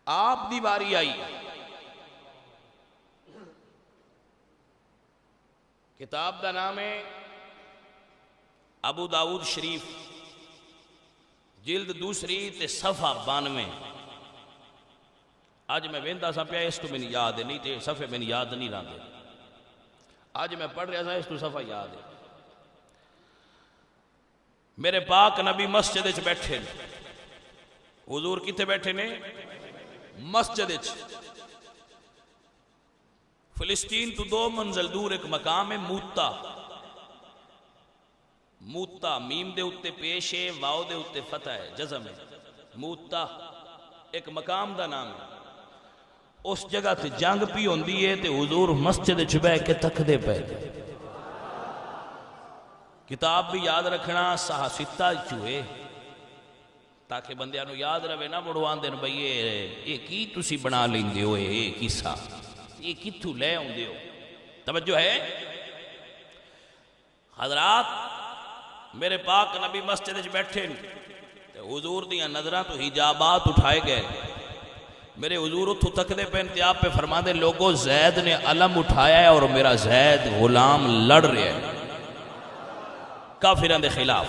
آپ دی باری آئی، کتاب دا نام ہے ابو داؤد شریف، جلد دوسری تے صفحہ 92۔ آج میں ویندا سا پیا اس تو میں یاد ہے نہیں تے صفحے میں یاد نہیں رہتے، آج میں پڑھ رہا تھا اس تو صفحہ یاد ہے۔ میرے پاک نبی مسجد وچ بیٹھے، حضور کتے بیٹھے نے؟ مسجد وچ۔ فلسطین تو 2 منزل دور ایک مقام ہے موتا، موتا میم دے اتے پیش ہے، واؤ دے اتے فتح ہے، جزم ہے، موتا ایک مقام دا نام ہے۔ اس جگہ تے جنگ پی ہوندی ہے تے حضور مسجد چبہ کے تک دے پہ کتاب بھی یاد رکھنا سہا ستہ چوئے تاکہ بندیاں نو یاد رہے نہ مڑوان دن بھئی یہ کی تسی بنا لیں دے ہوئے یہ کیسا یہ کتھو لے ہوں دے ہو۔ توجہ ہے حضرات، میرے پاک نبی مسجد بیٹھے حضور دیاں نظرہ تو حجابات اٹھائے گئے، میرے حضور اتھو تک دے پہ انتیاب پہ فرما دے لوگوں زید نے علم اٹھایا ہے اور میرا زید غلام لڑ رہے ہیں کافران دے خلاف.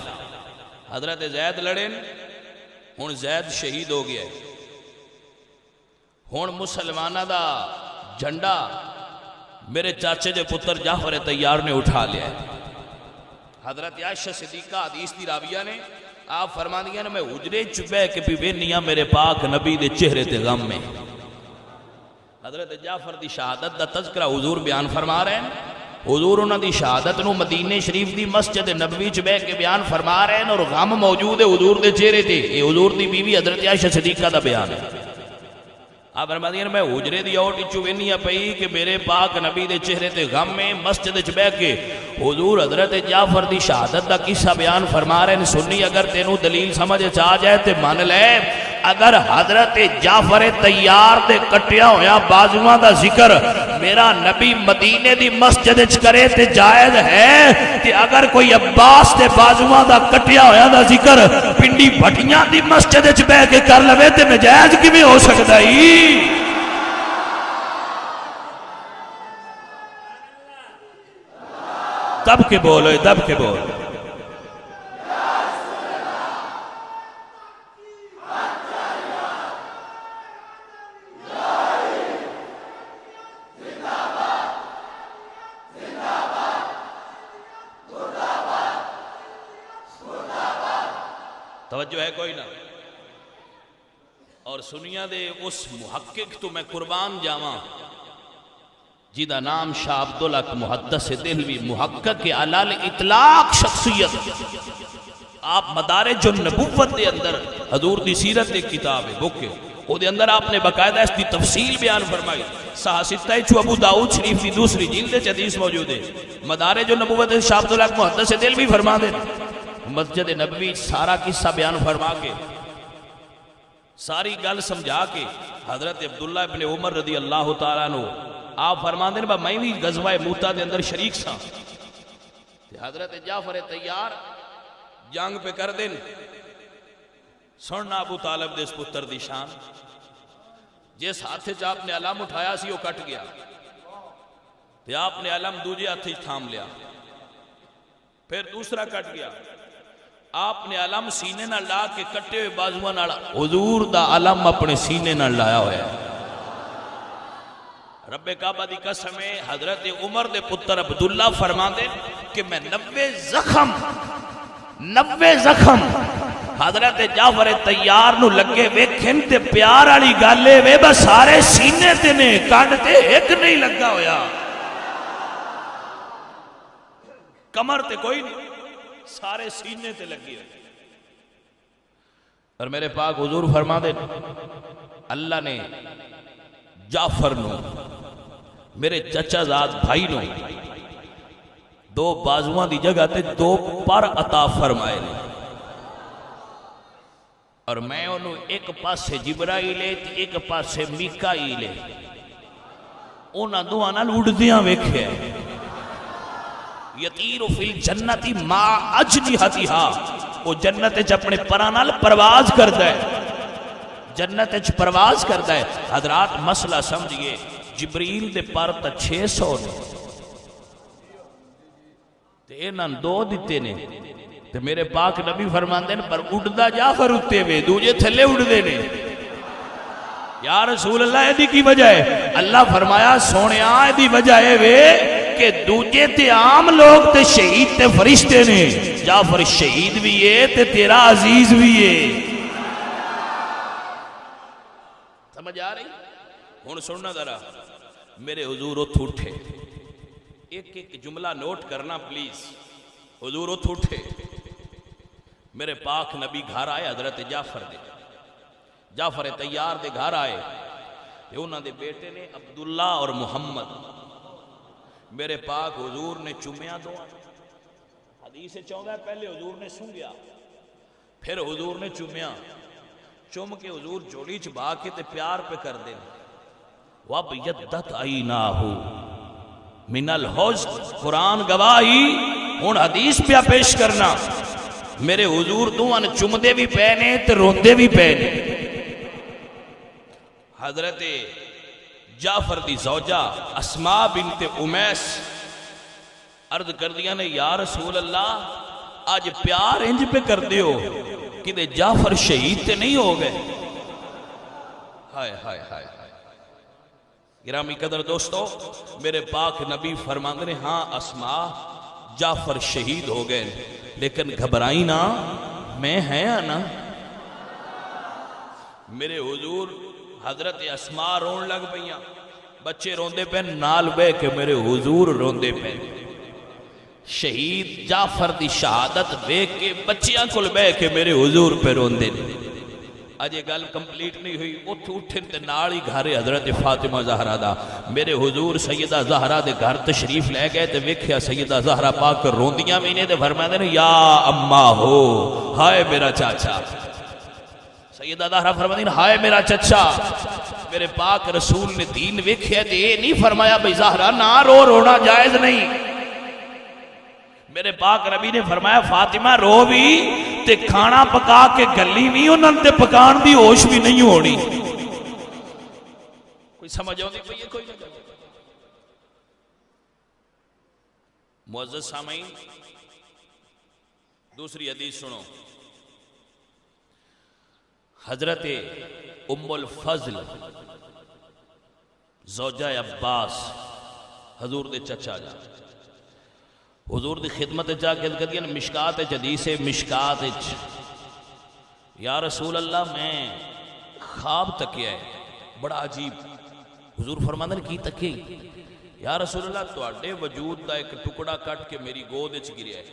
حضرت زید لڑیں ہون زید شہید ہو گیا ہے. ہون مسلمانہ دا جھنڈا میرے چاچے دے پتر جعفر تیار نے اٹھا لیا ہے. حضرت عائشہ صدیقہ حدیث دی راویہ نے آپ فرما دیا نا میں اجرے چبے کے بھی وینیاں میرے پاک نبی دے چہرے تے غم میں. حضرت جعفر دی شہادت دا تذکرہ حضور بیان فرما رہے ہیں. حضور انہوں دی شہادت نو مدینہ شریف دی مسجد نبوی چبے کے بیان فرما رہے ہیں اور غم موجود ہے حضور دے چہرے تے. یہ حضور دی بیوی حضرت عائشہ صدیقہ دا بیان ہے. آپ فرما دیا میں حجرے دی اوٹی چوینیا پئی کہ میرے پاک نبی دے چہرے تے غم میں مسجد چ بیٹھ کے حضور حضرت جعفر دی شہادت دا قصہ بیان فرما رہے ہیں. سنی اگر تینوں دلیل سمجھ آ جائے تے مان لے اگر حضرت جعفر تیار دے کٹیا ہویا بازواں دا ذکر میرا نبی مدینے دی مسجد چ کرے تے جائز ہے تے اگر کوئی عباس دے بازواں دا کٹیا ہویا دا ذکر پنڈی بھٹیاں دی مسجد چ بیٹھ کے کر لوے تے ناجائز کیویں ہو سکدا ہے؟ دب کے بولو دب کے بولو. توجہ ہے کوئی نہ؟ اور سنیا دے اس محقق تو میں قربان جاواں جیدہ نام شاہ عبدالحق محدث دہلوی محقق علال اطلاق شخصیت آپ مدارج النبوت دے اندر حضور دی سیرت ایک کتاب ہے بک ہے وہ دے اندر آپ نے باقاعدہ اس دی تفصیل بیان فرمائی. صحیح ستہ چو ابو داؤد شریف دی دوسری جلد حدیث موجود ہے. مدارج النبوت شاہ عبدالحق محدث دہلوی فرما دے مسجد نبوی سارا قصہ بیان فرما کے ساری گل سمجھا کے حضرت عبداللہ ابن عمر رضی اللہ تعالیٰ عنہ آپ فرما دے با میں بھی غزوہ موتا دے اندر شریک سا. حضرت جعفر تیار جنگ پہ کر دیں سننا ابو طالب دے اس پتر دی شان جس ہاتھ سے آپ نے علم اٹھایا سی وہ کٹ گیا تے آپ نے علم دوجے ہاتھ تھام لیا پھر دوسرا کٹ گیا آپ نے علم سینے نہ لا کے کٹے ہوئے بازوہ نہ حضور دا علم اپنے سینے نہ لایا ہویا ہے. رب کعبہ دی قسم ہے حضرت عمر دے پتر عبداللہ فرما دے کہ میں 90 زخم حضرت جعفر تیار نو لگے ویکھن تے پیار والی گالے وے بس سارے سینے تے نے کانڈ تے ایک نہیں لگا ہویا کمر تے کوئی نہیں سارے سینے تے لگی ہوئے. اور میرے پاک حضور فرما دے اللہ نے جعفر نو میرے چچا زاد بھائی نو 2 بازوان دی جگہ تے 2 پر عطا فرمائے نے اور میں انہوں ایک پاسے جبرائیل تے ایک پاسے میکائیل انہاں دو نال اڑدیاں ویکھے یطیر فی الجنتی ما اجنحتها وہ جنت اچ اپنے پرانال پرواز کرتا ہے جنت اچ پرواز کرتا ہے. حضرات مسئلہ سمجھئے جبریل دے پر تا 600 نے تے انہاں 2 دیتے نے تے میرے پاک نبی فرماندے نے پر اڑدا جعفر اتے وے دوجے تھلے اڑ دے نے. یا رسول اللہ ایدی کی وجہ ہے اللہ فرمایا سونے ایدی وجہ ہے وے کہ دوجے تے عام لوگ تے شہید تے فرشتے نے جعفر شہید بھی ہے تے تیرا عزیز بھی ہے. سمجھ آ رہی؟ ہون سننا ذرا میرے حضور اتھ اٹھے ایک ایک جملہ نوٹ کرنا پلیز. حضور اتھ اٹھے میرے پاک نبی گھر آئے حضرت جعفر تیار دے گھر آئے انہاں دے بیٹے نے عبداللہ اور محمد میرے پاک حضور نے چومیا دو حدیث چاہتا ہے پہلے حضور نے سنگیا پھر حضور نے چومیا چوم کے حضور جوڑی چبا کے تے پیار پہ کر دیں وَبْيَدَّتْ عَيْنَاهُ مِنَ الْحُزْنِ قرآن گواہی ان حدیث پہ پیش کرنا میرے حضور دوان چمدے بھی پہنے تے روندے بھی پہنے. حضرت جعفر دی زوجہ اسماء بنت امیس عرض کر دیا نے یا رسول اللہ آج پیار انج پہ کر دیو کہ دے جعفر شہید تے نہیں ہو گئے. ہائے ہائے ہائے گرامی قدر دوستو میرے پاک نبی فرماندے نے ہاں اسماء جعفر شہید ہو گئے لیکن گھبرائی نا میں ہے نا. میرے حضور حضرت اسماء رون لگ پئیاں بچے روندے پہ نال بے کے میرے حضور روندے پہ شہید جعفر دی شہادت بے کے بچیاں کل بے کے میرے حضور پہ روندے. اج یہ گل کمپلیٹ نہیں ہوئی اٹھن تے نال ہی گھر حضرت فاطمہ زہرا دا میرے حضور سیدہ زہرا دے گھر تشریف لے گئے تے ویکھیا سیدہ زہرا پاک روندیاں بھی نے تے فرماندے نے یا اما ہو ہائے میرا چاچا. سیدہ زہرا فرماندی ہائے میرا چچا. میرے پاک رسول نے دین ویکھیا تے اے نہیں فرمایا بھئی زہرا نہ رو رونا جائز نہیں. میرے پاک نبی نے فرمایا فاطمہ رو بھی تے کھانا پکا کے گلی بھی انہاں تے پکان دی ہوش بھی نہیں ہونی. کوئی سمجھ آؤں دی یہ کوئی نہیں. معزز سامعین دوسری حدیث سنو. حضرت ام الفضل زوجہ عباس حضور دے چچا جا حضور دی خدمت جا کے کہتی ہیں مشکات حدیث مشکات یا رسول اللہ میں خواب تکیا ہے بڑا عجیب. حضور فرماندے کی تکی یا رسول اللہ تواڈے وجود دا ایک ٹکڑا کٹ کے میری گود وچ گریا ہے.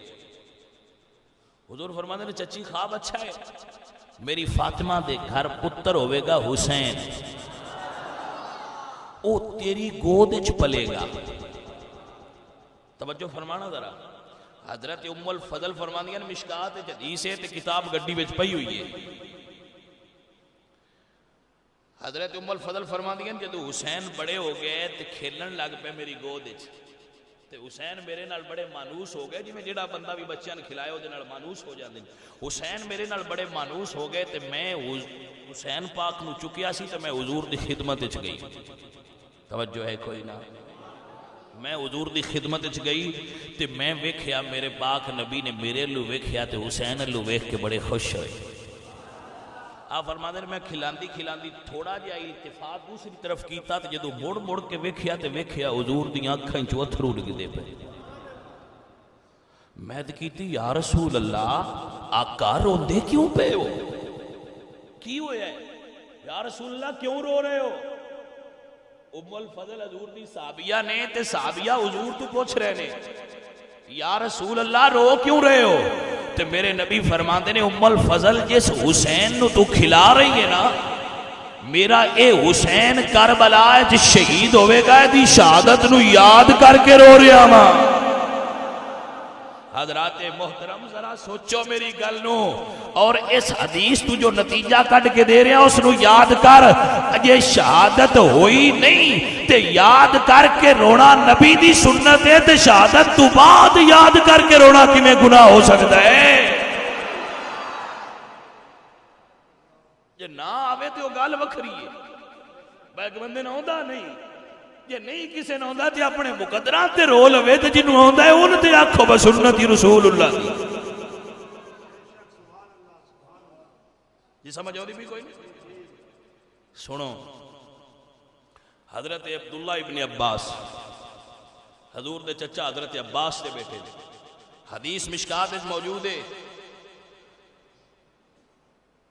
حضور فرماندے نے چچی خواب اچھا ہے میری فاطمہ دے گھر پتر ہوئے گا حسین او تیری گود وچ پلے گا. توجہ فرمانا ذرا. حضرت ام الفضل فرماندیاں مشکات حدیث ہے تے کتاب گڈی وچ پئی ہوئی ہے. حضرت ام الفضل فرماندیاں جدو حسین بڑے ہو گئے تے کھیلن لگ پے میری گود وچ تے حسین میرے نال بڑے مانوس ہو گئے جویں جڑا بندہ بھی بچیاں نوں کھلائے اودے نال مانوس ہو جاندے. حسین میرے نال بڑے مانوس ہو گئے تے میں حسین پاک نو چکیا سی تے میں حضور دی خدمت وچ گئی. توجہ ہے کوئی نہ. میں حضور دی خدمت وچ گئی تے میں ویکھیا میرے پاک نبی نے میرے لو ویکھیا تے حسین لو ویکھ کے بڑے خوش ہوئے. آپ فرماندے نے میں کھلاندی تھوڑا جہا التفات دوسری طرف کیتا تے جدوں مڑ کے ویکھیا تے ویکھیا حضور دی آنکھاں چوں اتھرو ڈگدے پے. میں تے کیتی یا رسول اللہ آقا روندے کیوں پے ہو کی ہویا ہے یا رسول اللہ کیوں رو رہے ہو. ام الفضل حضور دی صحابیہ نے تے صحابیہ حضور تو پوچھ رہے نے یا رسول اللہ رو کیوں رہے ہو. تے میرے نبی فرماندے نے ام الفضل جس حسین نو تو کھلا رہی ہے نا میرا اے حسین کربلا وچ شہید ہوے گا دی شہادت نو یاد کر کے رو رہا ہاں. حضرات محترم ذرا سوچو میری گل نو اور اس حدیث تو جو نتیجہ کٹ کے دے رہے ہیں اس نو یاد کر. اجے شہادت ہوئی نہیں تے یاد کر کے رونا نبی دی سنت ہے تے شہادت تو بعد یاد کر کے رونا کیویں گناہ ہو سکتا ہے. جے نہ آوے تے او گل وکھری ہے بیک بندے نہ ہوندا نہیں. جے نہیں کسے نہ ہوندا تے اپنے مقدرات تے رو لوے تے جنوں ہوندا ہے اون تے آکھو بس سنت رسول اللہ دی. جی سمجھ آؤ دی بھی کوئی نہیں. سنو حضرت عبداللہ ابن عباس حضور دے چچا حضرت عباس دے بیٹے دے حدیث مشکات اس موجود ہے.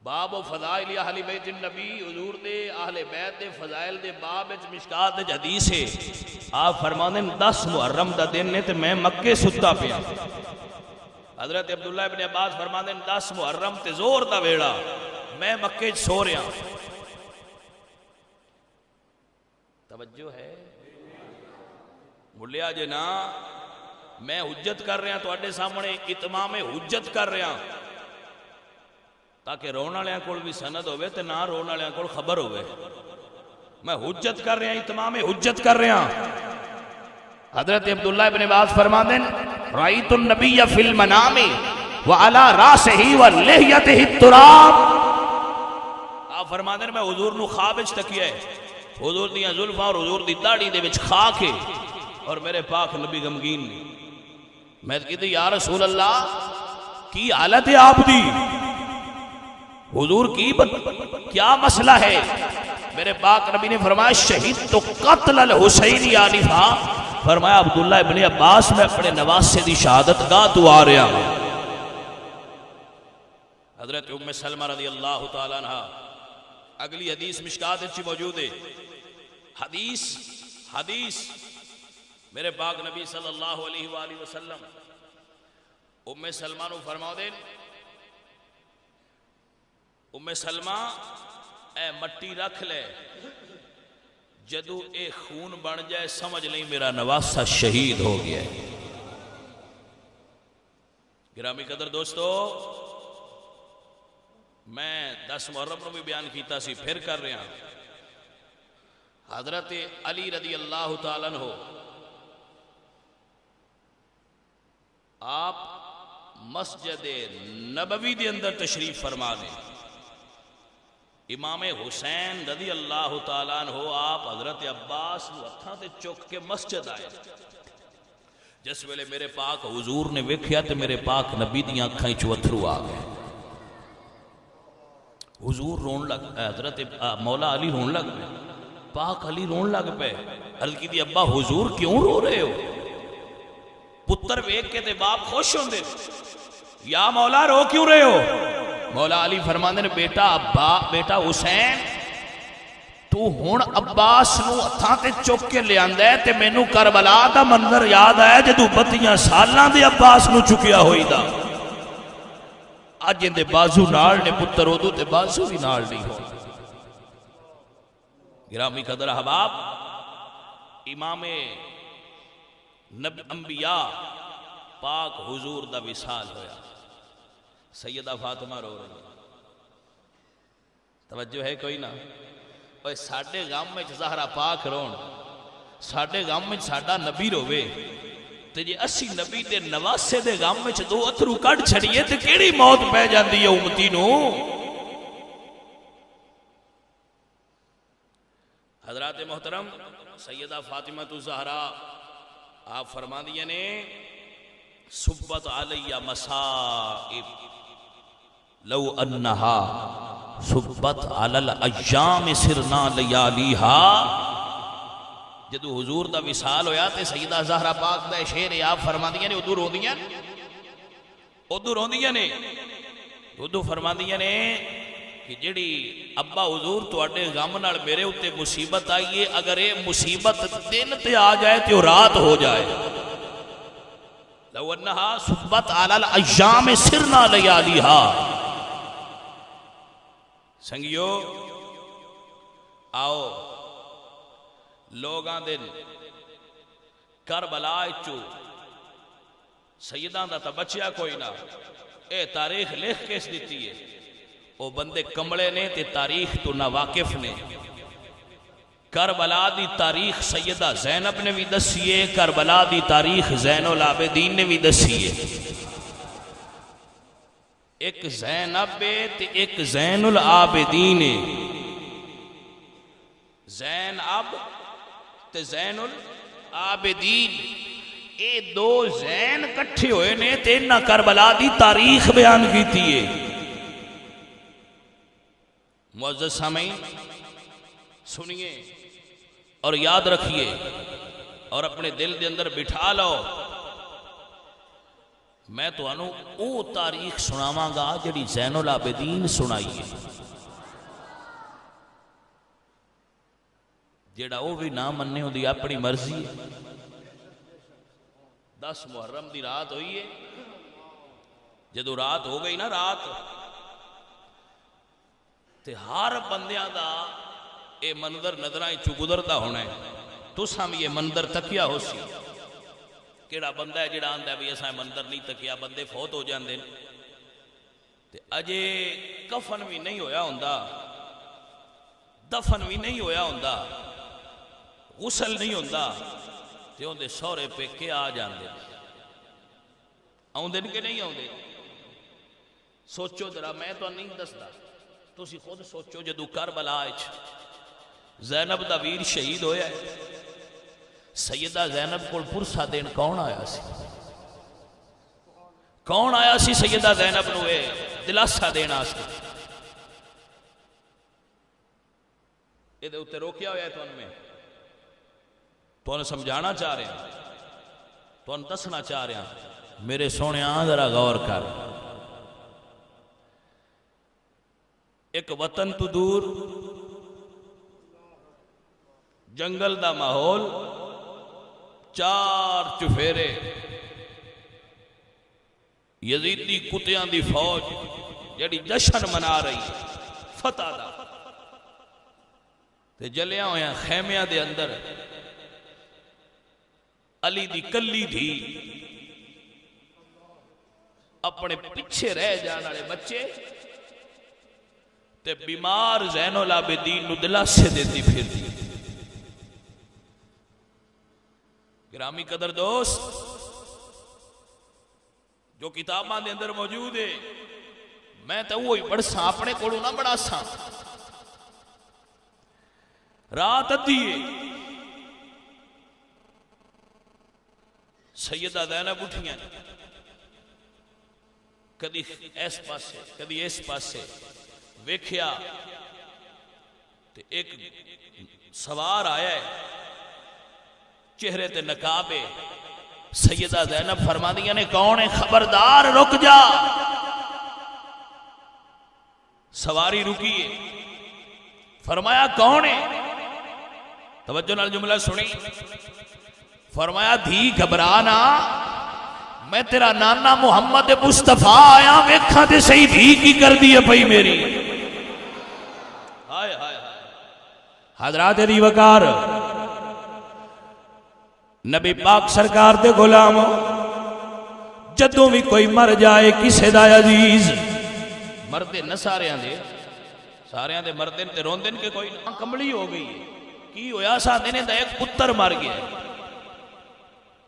باب و فضائل اہل بیت النبی حضور دے اہل بیت دے فضائل دے باب وچ مشکات وچ حدیث ہے. آپ فرماندے 10 محرم دا دن نے تے میں مکے ستا پیا. حضرت عبداللہ ابن عباس فرماندے 10 محرم تے زور دا ویڑا میں مکے سو رہا. توجہ ہے بولیا جے نا میں حجت کر رہا تواڈے سامنے اتمام حجت کر رہا تاکہ رون والے کول بھی سند ہوئے تے نہ رون والے کول خبر ہوئے. میں حجت کر رہا اتمام حجت کر رہا. حضرت عبداللہ ابن عباس فرماتے ہیں رأیت النبی فی المنام وعلی راسہ ولحیتہ التراب. آپ فرماتے ہیں میں حضور نو خواب وچ تکیا ہے، حضور دیاں زلفاں اور حضور دی داڑھی دے وچ کھا کے، اور میرے پاک نبی غمگین نے، میں کہتے یا رسول اللہ کی حالت ہے آپ دی، حضور کی کیا مسئلہ ہے؟ میرے پاک نبی نے فرمایا شہید تو قتل الحسین آنفا، فرمایا عبداللہ ابن عباس میں اپنے نواسے دی شہادت گاہ تو آ رہا ہوں۔ حضرت ام سلمہ رضی اللہ تعالیٰ عنہ، اگلی حدیث مشکات اچھی موجود ہے، حدیث میرے پاک نبی صلی اللہ علیہ وآلہ وسلم ام سلمہ نو فرما دیں، ام سلمہ اے مٹی رکھ لے، جدو اے خون بن جائے سمجھ لیں میرا نواسہ شہید ہو گیا ہے۔ گرامی قدر دوستو، میں 10 محرم نو بھی بیان کیتا سی، پھر کر رہا ہوں۔ حضرت علی رضی اللہ تعالیٰ عنہ آپ مسجد نبوی دے اندر تشریف فرما دیں، امام حسین رضی اللہ تعالیٰ عنہ آپ حضرت عباس نو ہتھاں تے چک کے مسجد آئے، جس ویلے میرے پاک حضور نے ویکھیا تے میرے پاک نبی دیاں اکھاں وچ اتھرو آ گئے، حضور رون لگ، حضرت مولا علی رون لگ پے، پاک علی رون لگ پے، عرض کی دی ابا حضور کیوں رو رہے ہو؟ پتر ویکھ کے تے باپ خوش ہوندے، یا مولا رو کیوں رہے ہو؟ مولا علی فرماندے نے بیٹا حسین تو ہن عباس نو ہتھاں تے چک کے لے آندا ہے تے مینوں کربلا دا منظر یاد آیا جدوں 32 سالاں دے عباس نو چکیا ہوئی دا، اج اندے بازو نال نے پتر اودوں تے بازو بھی نال نہیں ہو۔ گرامی قدر احباب، امام انبیاء پاک حضور دا وصال ہویا، سیدہ فاطمہ رو رہی، توجہ ہے کوئی نہ؟ اوہ ساڑھے غم میں زہرہ پاک رون، ساڑھے غم میں ساڑھا نبی روے، تے جی اسی نبی دے نواسے دے غم میں دو اترو کٹ چھڑیے تے کیڑی موت پہ جاندی ہے امتی نو۔ حضرات محترم، سیدہ فاطمہ الزہرا آپ فرما دیا نے صبت علی مصائب لو انہا صبت علی الایام سرنا لیالیہا، جدو حضور دا وصال ہویا تے سیدہ زہرا پاک دا شعر آپ فرما دیا نے ادھو روندیاں نے ادھو فرما دیا نے کہ جڑی ابا حضور تواڈے غم نال میرے اتے مصیبت آئیے، اگر یہ مصیبت دن تے آ جائے تو رات ہو جائے، لو انہا صبت علی الایام سرنا لیالیہا۔ سنگیو آؤ لوگاں دن کربلا چو سیدان دا تا بچیا کوئی نہ، اے تاریخ لکھ کیس دیتی ہے، او بندے کمڑے نے تے تاریخ تو نہ واقف نے۔ کربلا دی تاریخ سیدہ زینب نے بھی دسیے، کربلا دی تاریخ زین العابدین نے بھی دسیے، ایک زینب تے ایک زین العابدین، زین اب تے زین العابدین، اے دو زین کٹھے ہوئے نے تے انہا کربلا دی تاریخ بیان کیتی ہے۔ معزز سامعین سنیے اور یاد رکھیے اور اپنے دل دے اندر بٹھا لو، میں تو انہوں او تاریخ سناواں گا جڑی زین العابدین سنائی ہے، جڑا او بھی نہ مننے ہوں دی اپنی مرضی ہے۔ 10 محرم دی رات ہوئی ہے، جدو رات ہو گئی نا رات تے ہر بندیاں دا اے منظر نظرائیں چو گزرتا ہونا ہے، تو سام یہ منظر تکیا ہو سی، کیڑا بندہ ہے جڑا آندہ ہے بھی ایسا منظر نہیں تکیا، بندے فوت ہو جاندے تے اجے کفن بھی نہیں ہویا ہوندہ، دفن بھی نہیں ہویا ہوندہ، غسل نہیں ہوندہ تے ہوندے سورے پہ کے آ جاندے، آؤندے کہ نہیں آؤندے؟ سوچو ذرا، میں تو نہیں دستا، تسی خود سوچو جدو کربلا زینب دا ویر شہید ہویا ہے، سیدہ زینب کو پرسا دین کون آیا سی؟ کون آیا سی سیدہ زینب نو دلاسا دین آستے؟ یہ دے اتے روکیا ہویا ہے تو ان میں تو انہیں سمجھانا چاہ رہے ہیں، تو انہیں دسنا چاہ رہے ہیں، میرے سونے آن ذرا غور کر، ایک وطن تو دور، جنگل دا ماحول، چار چفیرے، یزیدی کتیاں دی فوج جڑی جشن منا رہی فتح دا، تے جلیاں ہویاں خیمیاں دے اندر علی دی کلی تھی، اپنے پیچھے رہ جانے والے بچے تے بیمار زین العابدین نو دلاسے دیتی پھر دی۔ گرامی قدر دوست، جو کتاباں دے اندر موجود ہے میں تو وہی پڑھ ساں، اپنے کولوں نہ بڑھا ساں۔ رات ادھی ہے، سیدہ زینب اٹھیاں، کدی اس پاسے کدی اس پاسے ویکھیا تے ایک سوار آیا ہے، چہرے تے نقاب ہے، سیدہ زینب فرما دیا نے کون ہے؟ خبردار رک جا۔ سواری رکی ہے، فرمایا کون ہے؟ توجہ نال جملہ سنی، فرمایا دھی گھبرانا، میں تیرا نانا محمد مصطفیٰ آیا، ویکھاں تے صحیح دھی کی کر دی ہے پئی میری۔ ہائے ہائے حضرات دی وقار، نبی پاک سرکار دے غلاموں، جدوں بھی کوئی مر جائے کسے دا عزیز، مردے نہ ساریاں دے مردے تے روندن کے کوئی نہ کملی ہو گئی ہے، کی ہویا سا دینے دا ایک پتر مر گیا،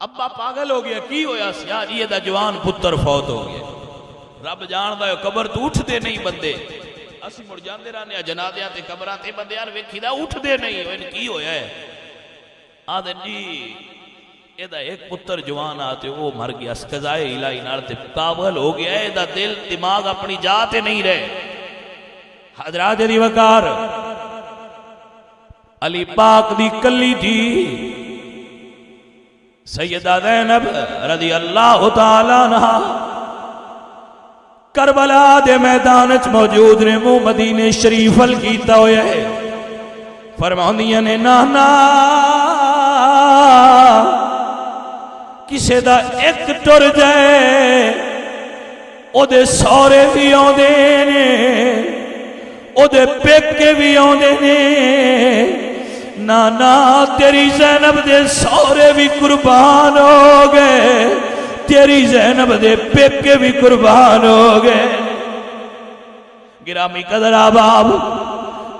ابا پاگل ہو گیا، کی ہویا سا یہ دا جوان پتر فوت ہو گیا، رب جان دا قبر تو اٹھ دے نہیں بندے، اسی مڑ جاندے رہنے جنازیاں تے قبراں تے بندے یار ویکھی دا اٹھ دے نہیں، ان کی ہویا ہے؟ آدھے جی یہ دا ایک پتر جوان آتے وہ مر گیا، قضائے الہی نال تے پاگل ہو گیا ہے، دا دل دماغ اپنی جاتے نہیں رہے۔ حضرات دی وقار، علی پاک دی کلی تھی سیدہ زینب رضی اللہ تعالیٰ عنہ، کربلا دے میدانچ موجود نے، منہ مدینے شریف ال کیتا ہویا ہے، فرماندیاں نے نانا کسے دا ایک ٹر جائے او دے سورے بھی آندے نے، او دے پیکے بھی آندے نے، نانا تیری زینب دے سورے بھی قربان ہو گئے، تیری زینب دے پیکے بھی قربان ہو گئے۔ گرامی قدر آباب،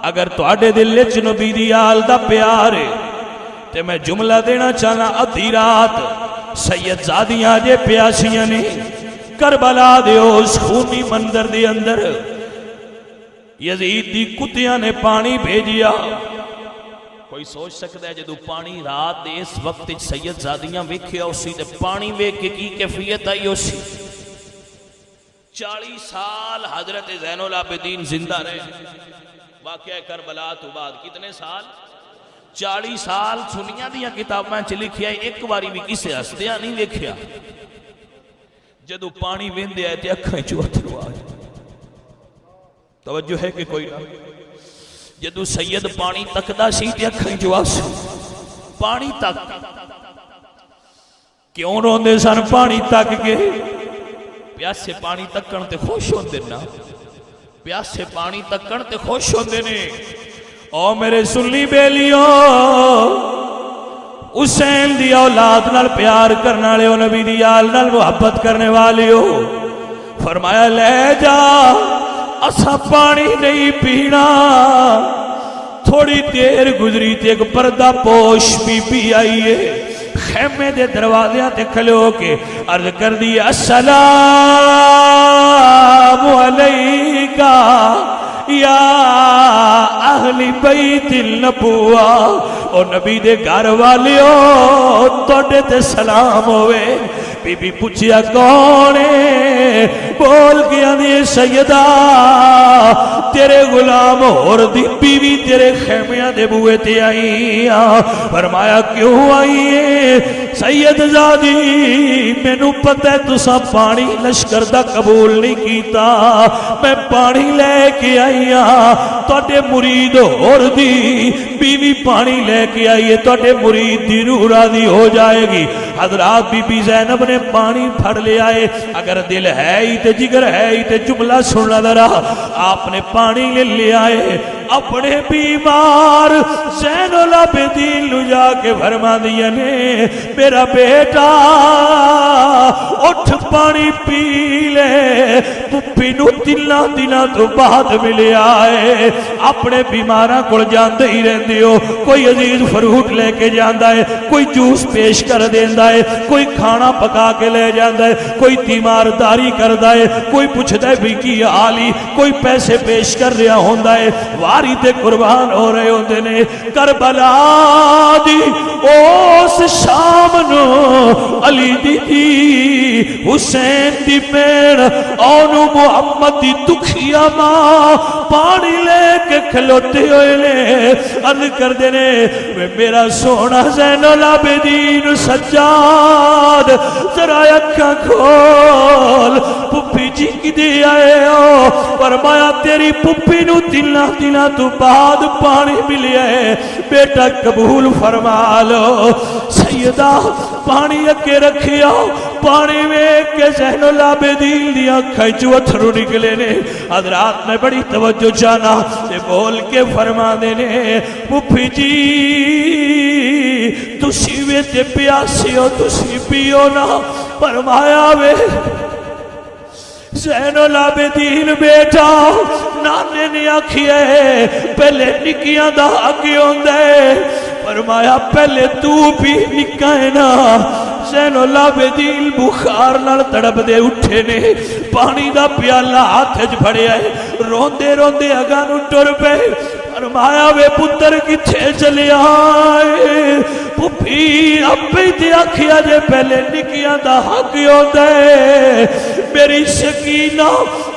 اگر تواڈے دل وچ نبی دی آل دا پیار ہے تے میں جملہ دینا چاہنا، ادھی رات سید زادیاں جے پیاسیاں نے کربلا دے اس خونی مندر دے اندر یزید دی کتیاں نے پانی بھیجیا۔ کوئی سوچ سکتا ہے جدو پانی رات دے اس وقت سید زادیاں ویکھیا اسی تے پانی ویکھ کے کی کیفیت آئی اسی؟ 40 سال حضرت زین العابدین زندہ رہے، واقعہ کربلا تو بعد کتنے سال؟ 40 سال سنیاں دیاں کتاباں چ لکھیا ہے، ایک باری بھی کسے ہسدیاں نہیں دیکھیا۔ جدو پانی ویندے آئے تے اکھاں چوں اتھرو آ جائے، توجہ ہے کہ کوئی نہ؟ جدو سید پانی تکدا سی تے اکھاں چوں آنسو، پانی تک کیوں روندے سن؟ پانی تک کے پیاسے پانی تکن تے خوش ہوندے نا، پیاسے پانی تکن تے خوش ہوندے نے۔ او میرے سنی بیلیوں، حسین دی اولاد نال پیار کرنے والے ہو، نبی دی آل نال محبت کرنے والے ہو، فرمایا لے جا، اسا پانی نہیں پینا۔ تھوڑی دیر گزری تے ایک پردہ پوش بی بی آئی ہے، خیمے دے دروازیاں تے کھلے ہو کے عرض کر دی السلام علیکہ یا اہل بیت النبوہ، او نبی دے گھر والیو توڑے تے سلام ہوئے۔ بی بی پوچھیا کون ہے؟ بول گیا دی سیدہ تیرے غلام اور دی بیوی تیرے خیمیاں دے بوئے تے آئی۔ فرمایا کیوں آئی ہے؟ سید زادی میں نو پتہ ہے تسا پانی لشکر دا قبول نہیں کیتا، میں پانی لے کے آئی توڑے مرید اور دی بیوی پانی لے کے آئی ہے، توڑے مرید دی روح راضی ہو جائے گی۔ حضرات بی بی زینب نے پانی پھڑ لے آئے، اگر دل ہے ہی تے جگر ہے ہی تے جملہ سننا ذرا، آپ نے پانی لے آئے، اپنے بیمار زین العابدین لو جا کے فرما دیا نے میرا بیٹا اٹھ پانی پی لے، پپی نو دنوں تو بعد ملے آئے۔ اپنے بیماراں کول جاندے ہی رہندے ہو، کوئی عزیز فروٹ لے کے جاندا ہے، کوئی جوس پیش کر دیندا ہے، کوئی کھانا پکا کے لے جاندا ہے، کوئی تیمارداری کردا ہے، کوئی پوچھدا ہے بھی کی حالی، کوئی پیسے پیش کر رہا ہوندا ہے، واری تے قربان ہو رہے ہوندے نے۔ کربلا دی اس شام نو علی دی حسین دی پیڑ اونو محمد دی دکھیا ماں پانی لے کے کھلوتے ہوئے نے عرض کر دینے میرا سونا زین العابدین سجاد ذرا اکھاں کھول، پپی جی کدے آئے ہو؟ فرمایا تیری پپی نو دنوں تو بعد پانی ملیا ہے، بیٹا قبول فرما لو۔ سیدہ پانی اکے رکھیا، پانی میں کے زین العابدین دیا کھائچو اتھرو نکلے نے۔ حضرات نے بڑی توجہ جانا تے بول کے فرما دینے پپی جی تسی وے تے پیاسی ہو تسی پیو نا۔ فرمایا وے زین العابدین بیٹا نانے نے آکھیا ہے پہلے نکیاں دا آگے ہوندے، فرمایا پہلے تو بھی نکا ہے نا۔ زین العابدین بخار نال تڑپ دے اٹھے نے، پانی دا پیالہ ہاتھ وچ پھڑیا ہے، روندے روندے اگاں نو ٹر پئے۔ فرمایا وے پتر کتھے چلے آئے؟ پپی اپے تے آکھیا جے پہلے نکیاں دا حق ہوندا ہے، میری سکینہ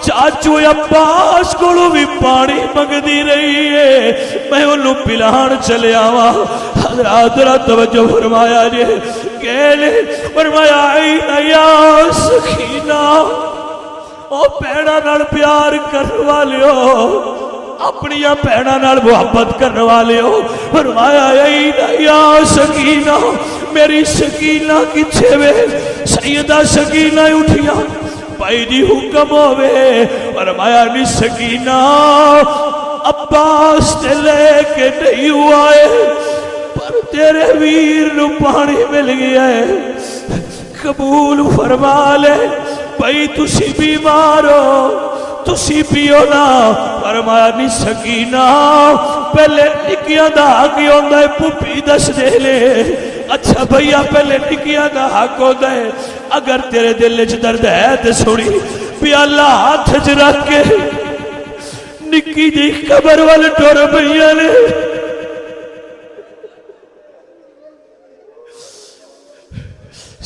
چاچو عباس کولو بھی پانی منگدی رہی ہے، میں انہوں پلان چلے آواں۔ حضرات ذرا توجہ فرمایا جے کہلے فرمایا این یا سکینہ او پیڑا نال پیار کرنے والے ہو، اپنی پیڑا نال محبت کرنے والے ہو۔ فرمایا این یا سکینہ میری سکینہ کچھے وے؟ سیدہ سکینہ اٹھیاں بھائی دی حکم ہوئے۔ فرمایا نی سکینہ عباس تے لے کے نہیں ہوا ہے پر تیرے ویر نو پانی مل گیا ہے، قبول فرما لے۔ بھائی تسی بیمار ہو تسی پیو نا۔ فرمایا نی سکینہ پہلے نکیاں دا حق ہوندا ہے، پپی دس دے لے۔ اچھا بھیا پہلے نکیاں دا حق ہوندا ہے، اگر تیرے دل وچ درد ہے تے سنی پیالہ ہاتھ وچ رکھ کے نکی دی قبر وال ٹر پئیاں نے۔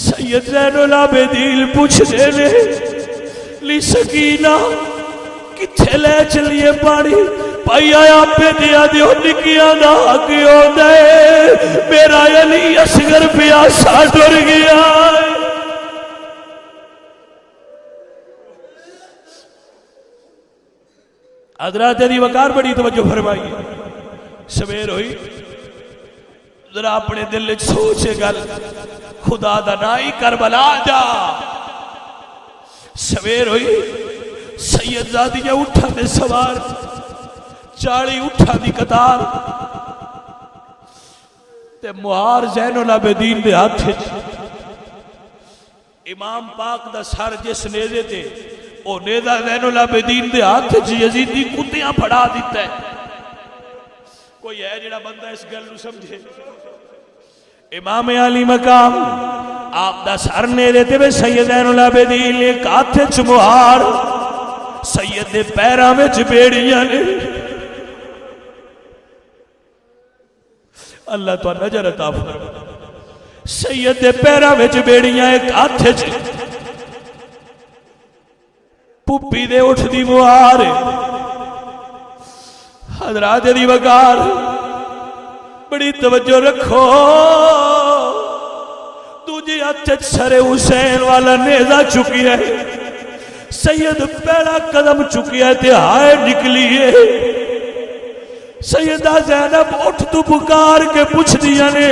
سید زین العابدین پوچھ دے نے لی سکینہ کتھے لے چلیے پانی؟ پائی آیا پہ دیا دیو نکیاں دا حق ہوندا ہے، میرا علی اصغر پیاسا ڈر گیا۔ حضرات دی وقار بڑی توجہ فرمائی۔ سویر ہوئی ذرا اپنے دل وچ سوچے گل خدا دا نائی کربلا جا۔ سویر ہوئی سید زادیہ اٹھا دے سوار، چاڑی اٹھا دی قطار تے مہار زین العابدین دے ہاتھ امام پاک دا سر جس نیزے تے او نیزہ زین العابدین دے ہاتھ یزیدی کتیاں پھڑا دیتا ہے۔ کوئی ہے جڑا بندہ اس گل نو سمجھے؟ امام علی مقام آپ دا سر نیزے تے بے سید زین العابدین ایک ہاتھ مہار سید دے پیراں وچ بیڑیاں نے. اللہ تو نظر عطا فرمائے. سید دے پیراں وچ بیڑیاں، ایک ہاتھ وچ پپی دے اٹھ دی مہار. حضرات دی وقار بڑی توجہ رکھو. دوجی ہاتھ وچ سر حسین والا نیزہ چکی ہے. سید پہلا قدم چکی ہے تے ہائے نکلی ہے. سیدہ زینب اٹھ تو پکار کے پوچھ دیا نے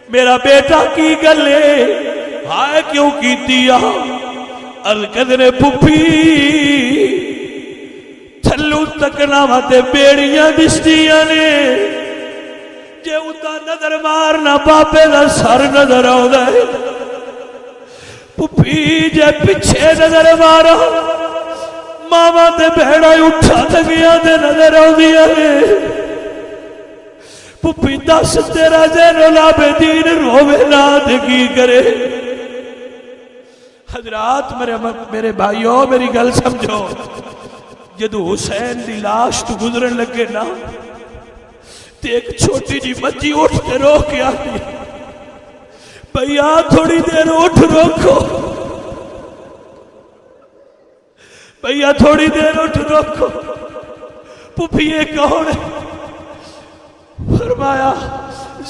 میرا بیٹا کی گلے ہائے کیوں کی دیا؟ القدر پپی تھلو تکنا ماتے بیڑیاں دستیاں نے. جے اتا نظر مارنا پاپے دا سر نظر آؤ دے. پپی جے پچھے نظر مارا ماما تے بہڑا اٹھا لگیا تے نظر آؤ دیا نے. پپی دس تیرا زین العابدین روے نہ تے کی کرے. حضرات میرے بھائیوں میری گل سمجھو. جدو حسین دی لاش تو گزرن لگے نا تے ایک چھوٹی جی بچی اٹھ کے رو کے آتی بھیا تھوڑی دیر اٹھ روکو، بھیا تھوڑی دیر اٹھ روکو. پپھی یہ کون ہے؟ فرمایا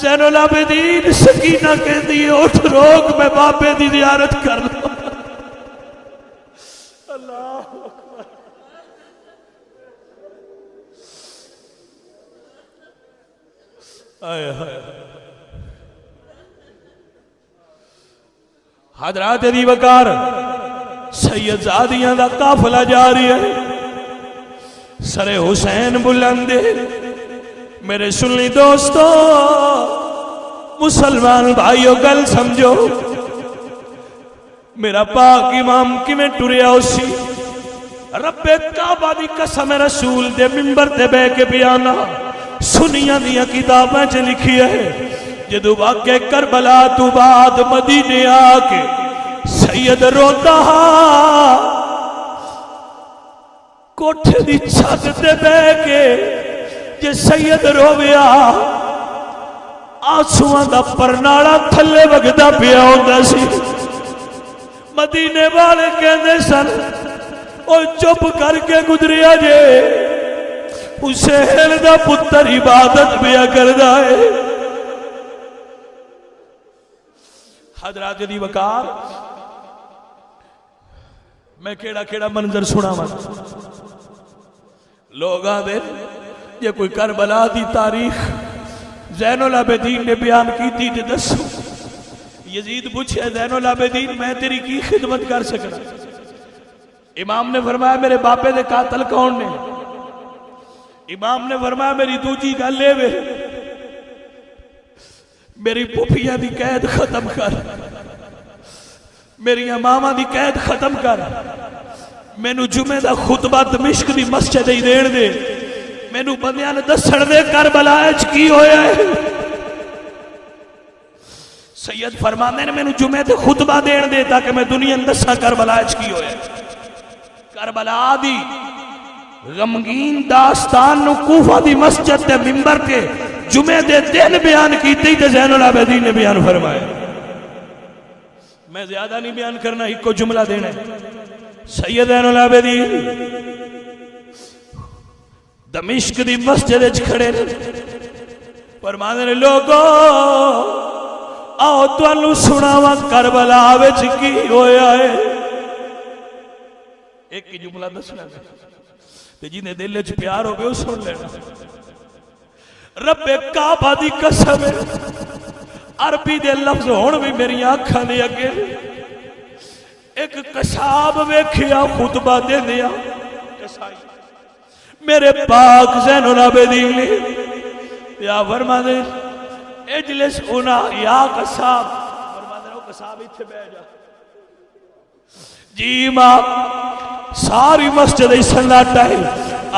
زین العابدین سکینہ کہتی ہے اٹھ روک میں باپے دی زیارت کر لوں. اللہ اکبر. آئے آئے. حضرات دی وقار سید زادیاں دا قافلہ جاری ہے. سر حسین بلندے میرے سنی دوستو مسلمان بھائیو گل سمجھو. میرا پاک امام کی میں ٹریا اسی رب کعبہ دی قسم رسول دے منبر تے بے کے بیانا سنیاں دیا کتابیں چ لکھی ہے. جدو واقع کربلا تو بعد مدینے آکے سید روتا کوٹھے دی چھت تے بے کے جے سید رویا آنسواں دا پرناڑا تھلے وگدا پیا ہوندا سی. مدینے والے کہندے سن او چپ کر کے گزریا جے حسین دا پتر عبادت پیا کردا ہے. حضرات دی وقار میں کیڑا منظر سنا وا. لوگ آدھے یہ کوئی کربلا دی تاریخ زین العابدین نے بیان کی تھی تے دسو. یزید پوچھے زین العابدین میں تیری کی خدمت کر سکنا؟ امام نے فرمایا میرے باپے دے قاتل کون نے؟ امام نے فرمایا میری دوجی گل لے وے میری پھوپھیاں دی قید ختم کر، میری ماما دی قید ختم کر. مینو جمعہ دا خطبہ دمشق دی مسجد ہی دین دے. مینو بندیاں نے دسن دے کربلا وچ کی ہویا ہے. سید فرماندے نے مینو جمعہ تے خطبہ دین دے تاکہ میں دنیا نے دساں کربلا وچ کی ہویا ہے. کربلا دی غمگین داستان نو کوفہ دی مسجد تے منبر تے جمعہ دے دن بیان کیتے تے زین العابدین نے بیان فرمایا. میں زیادہ نہیں بیان کرنا، ایک کو جملہ دینا ہے. سید زین العابدین دمشق دی مسجد وچ کھڑے نے فرماندے نے لوگو آؤ تانوں سناواں کربلا وچ کی ہویا ہے. ایک کی جملہ دسنا تے جنہیں دل وچ پیار ہو گئے سن لینا. رب کعبہ دی قسم عربی دے لفظ ہون بھی میری آنکھاں دے اگے. ایک قصاب ویکھیا خطبہ دے دیا قصائی میرے پاک زین العابدین نے یا فرما دے اجلس ہونا یا قصاب فرما دے قصاب ایتھے بیٹھ جا. جی ماں ساری مسجد سناٹا ہے.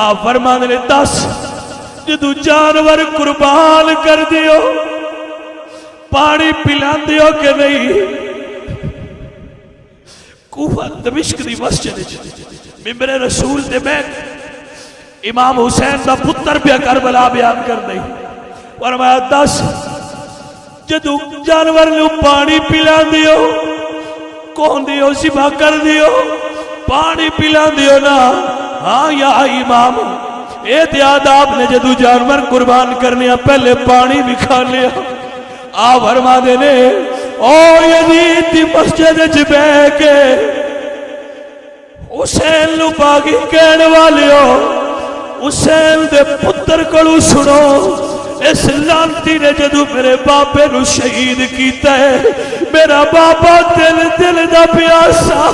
آپ فرما دے دس جدو جانور قربان کر دیو پانی پلان دیو کہ نہیں؟ کوفہ دمشق دی مسجد ممبر رسول تے میں امام حسین دا پتر پہ کربلا بیان کر دئی فرمایا دس جدو جانور نو پانی پلا دیو کون دیو سبا کر دیو پانی پلا دیو نا ہاں یا امام احتیاط آپ نے جدو جانور قربان کرنے پہلے پانی بھی کھا لیا آپ فرما دینے او یزید دی مسجد وچ بیٹھ کے حسین نو باغی کہنے والے ہو حسین دے پتر کولوں سنو اس لانتی نے جدو میرے باپے نو شہید کیتا ہے میرا باپا دل دا پیاسا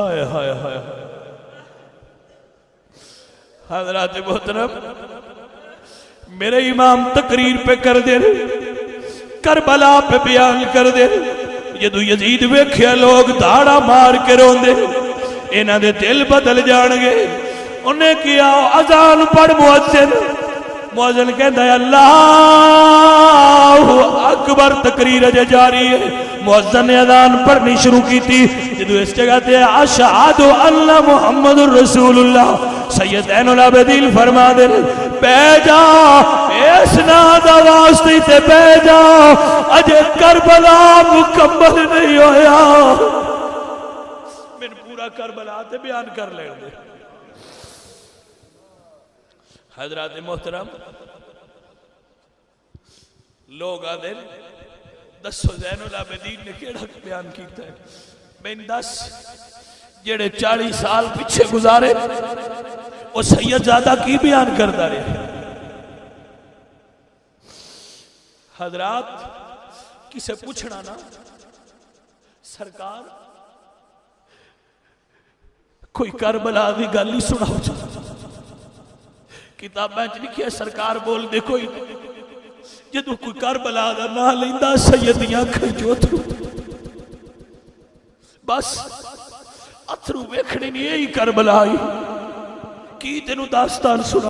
آیا ہائے ہائے ہائے حضرات محترم میرے امام تقریر پہ کر دے کربلا پہ بیان کر دے جدو یزید ویکھیا لوگ دھاڑا مار کے رون دے انہاں دے دل بدل جان گے انہیں کیا اذان پڑھ مؤذن کہندا ہے اللہ اکبر تقریر اجے جاری ہے مؤذن نے اذان پڑھنی شروع کی تھی جدو اس جگہ تے اشہد ان محمد رسول اللہ سیدین العابدین فرما دے بے جا اس نادا واسطے تے بے جا اجے کربلا مکمل نہیں ہویا میں پورا کربلا تے بیان کر لے دے حضرات محترم لوگ آدھے دسو زین العابدین نے کیڑا بیان کیتا ہے میں دس جڑے 40 سال پیچھے گزارے وہ سید زادہ کی بیان کردہ رہے حضرات کسے پوچھنا نا سرکار کوئی کربلا دی گل نہیں سنا ہو کتاب میں لکھی ہے سرکار بول دے کوئی جدو کوئی کربلا دا نہ لیندہ سیدیاں کھجو تھو بس اتھرو ویکھنے نہیں یہی کربلا آئی کی تینو داستان سنا